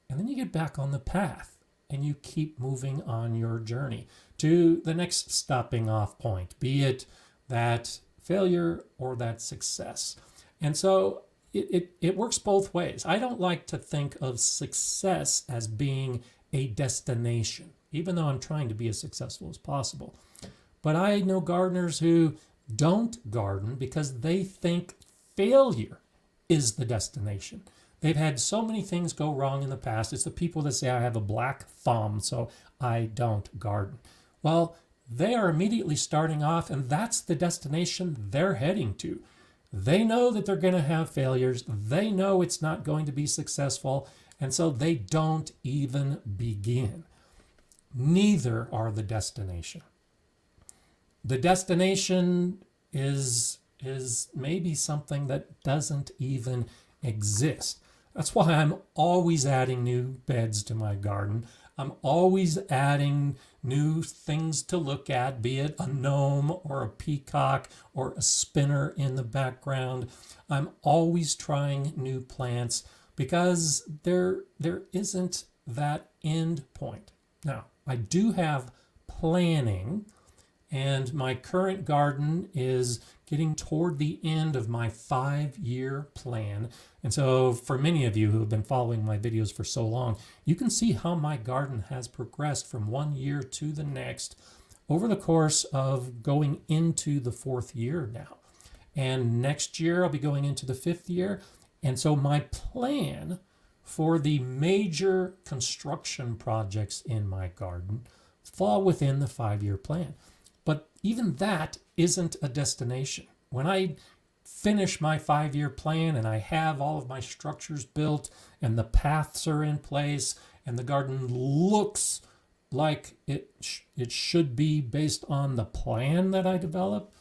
And then you get back on the path and you keep moving on your journey to the next stopping off point, be it that failure or that success. And so it works both ways. I don't like to think of success as being a destination, even though I'm trying to be as successful as possible. But I know gardeners who don't garden because they think failure is the destination. They've had so many things go wrong in the past. It's the people that say, I have a black thumb, so I don't garden. Well, they are immediately starting off, and that's the destination they're heading to. They know that they're going to have failures. They know it's not going to be successful, and so they don't even begin. Neither are the destination. The destination is maybe something that doesn't even exist. That's why I'm always adding new beds to my garden. I'm always adding new things to look at, be it a gnome or a peacock or a spinner in the background. I'm always trying new plants because there isn't that end point. Now, I do have planning, and my current garden is getting toward the end of my 5-year plan. And so for many of you who have been following my videos for so long, you can see how my garden has progressed from one year to the next over the course of going into the 4th year now. And next year I'll be going into the 5th year. And so my plan for the major construction projects in my garden fall within the 5-year plan. But even that isn't a destination. When I finish my 5-year plan and I have all of my structures built and the paths are in place and the garden looks like it should be based on the plan that I developed,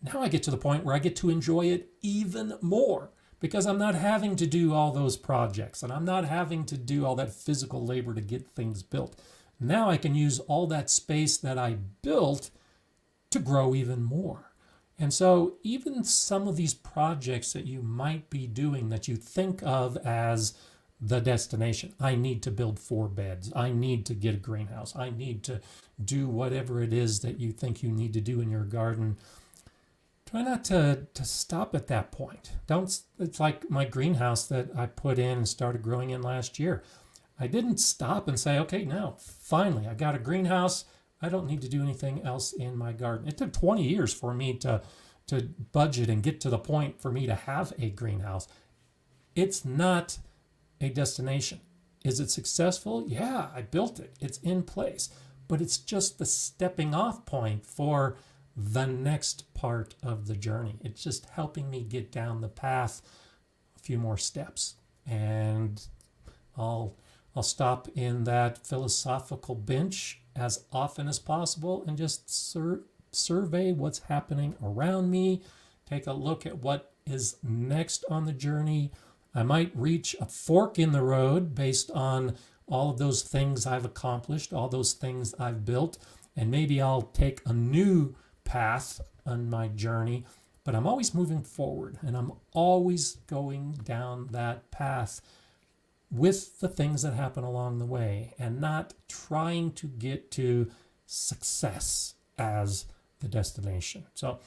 now I get to the point where I get to enjoy it even more because I'm not having to do all those projects and I'm not having to do all that physical labor to get things built. Now I can use all that space that I built to grow even more. And so even some of these projects that you might be doing that you think of as the destination, I need to build 4 beds, I need to get a greenhouse, I need to do whatever it is that you think you need to do in your garden, try not to stop at that point. It's like my greenhouse that I put in and started growing in last year. I didn't stop and say, okay, now finally I got a greenhouse. I don't need to do anything else in my garden. It took 20 years for me to budget and get to the point for me to have a greenhouse. It's not a destination. Is it successful? Yeah, I built it. It's in place. But it's just the stepping off point for the next part of the journey. It's just helping me get down the path a few more steps. And I'll stop in that philosophical bench as often as possible and just survey what's happening around me, take a look at what is next on the journey. I might reach a fork in the road based on all of those things I've accomplished, all those things I've built, and maybe I'll take a new path on my journey, but I'm always moving forward and I'm always going down that path with the things that happen along the way and not trying to get to success as the destination. So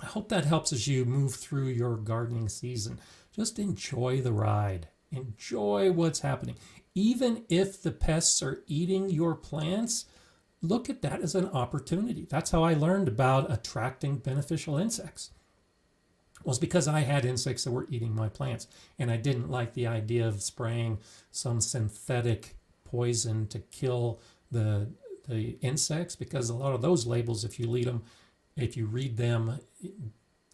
I hope that helps as you move through your gardening season. Just enjoy the ride. Enjoy what's happening. Even if the pests are eating your plants, look at that as an opportunity. That's how I learned about attracting beneficial insects. Was because I had insects that were eating my plants and I didn't like the idea of spraying some synthetic poison to kill the insects, because a lot of those labels, if you read them,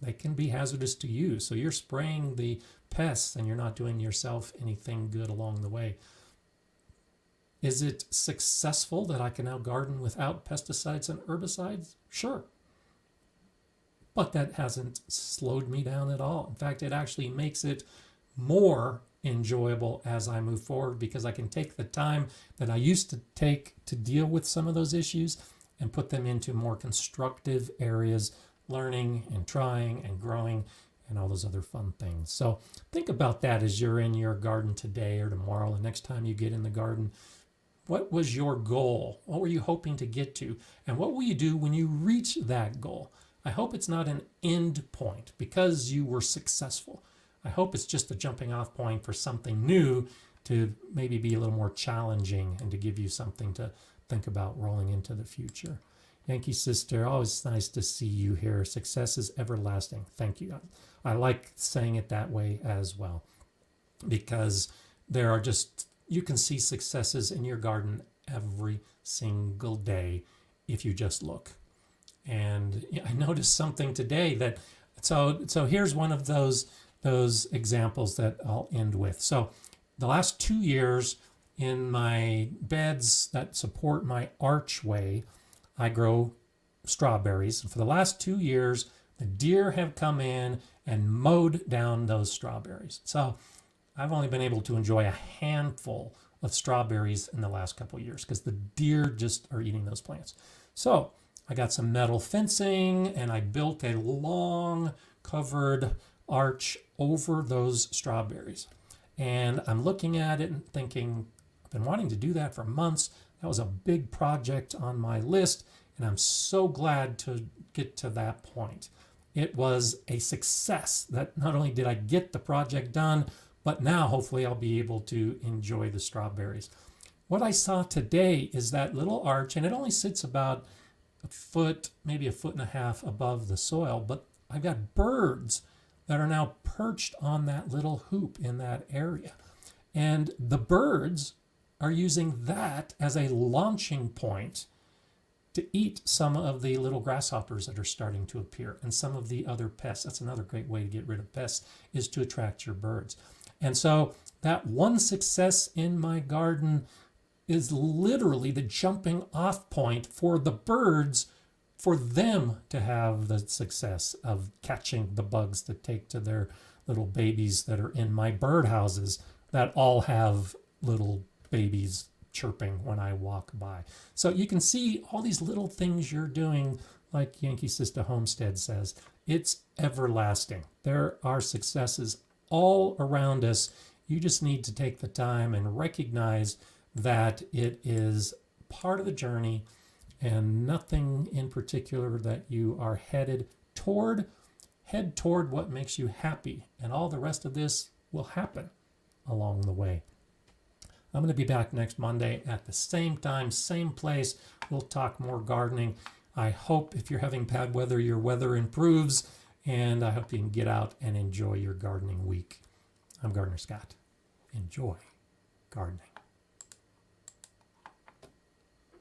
they can be hazardous to you. So you're spraying the pests and you're not doing yourself anything good along the way. Is it successful that I can now garden without pesticides and herbicides? Sure. But that hasn't slowed me down at all. In fact, it actually makes it more enjoyable as I move forward because I can take the time that I used to take to deal with some of those issues and put them into more constructive areas, learning and trying and growing and all those other fun things. So think about that as you're in your garden today or tomorrow, the next time you get in the garden. What was your goal? What were you hoping to get to? And what will you do when you reach that goal? I hope it's not an end point because you were successful. I hope it's just a jumping off point for something new to maybe be a little more challenging and to give you something to think about rolling into the future. Yankee Sister, always nice to see you here. Success is everlasting. Thank you. I like saying it that way as well because there are just, you can see successes in your garden every single day if you just look. And I noticed something today that, so here's one of those examples that I'll end with. So the last 2 years in my beds that support my archway, I grow strawberries. And for the last 2 years, the deer have come in and mowed down those strawberries. So I've only been able to enjoy a handful of strawberries in the last couple of years because the deer just are eating those plants. So I got some metal fencing and I built a long covered arch over those strawberries. And I'm looking at it and thinking, I've been wanting to do that for months. That was a big project on my list, and I'm so glad to get to that point. It was a success that not only did I get the project done, but now hopefully I'll be able to enjoy the strawberries. What I saw today is that little arch, and it only sits about a foot, maybe 1.5 feet above the soil, but I've got birds that are now perched on that little hoop in that area. And the birds are using that as a launching point to eat some of the little grasshoppers that are starting to appear and some of the other pests. That's another great way to get rid of pests, is to attract your birds. And so that one success in my garden is literally the jumping off point for the birds, for them to have the success of catching the bugs that take to their little babies that are in my bird houses that all have little babies chirping when I walk by. So you can see all these little things you're doing, like Yankee Sister Homestead says, it's everlasting. There are successes all around us. You just need to take the time and recognize that it is part of the journey and nothing in particular that you are headed toward. Head toward what makes you happy, and all the rest of this will happen along the way. I'm going to be back next Monday at the same time, same place. We'll talk more gardening. I hope if you're having bad weather, your weather improves, and I hope you can get out and enjoy your gardening week. I'm Gardener Scott. Enjoy gardening.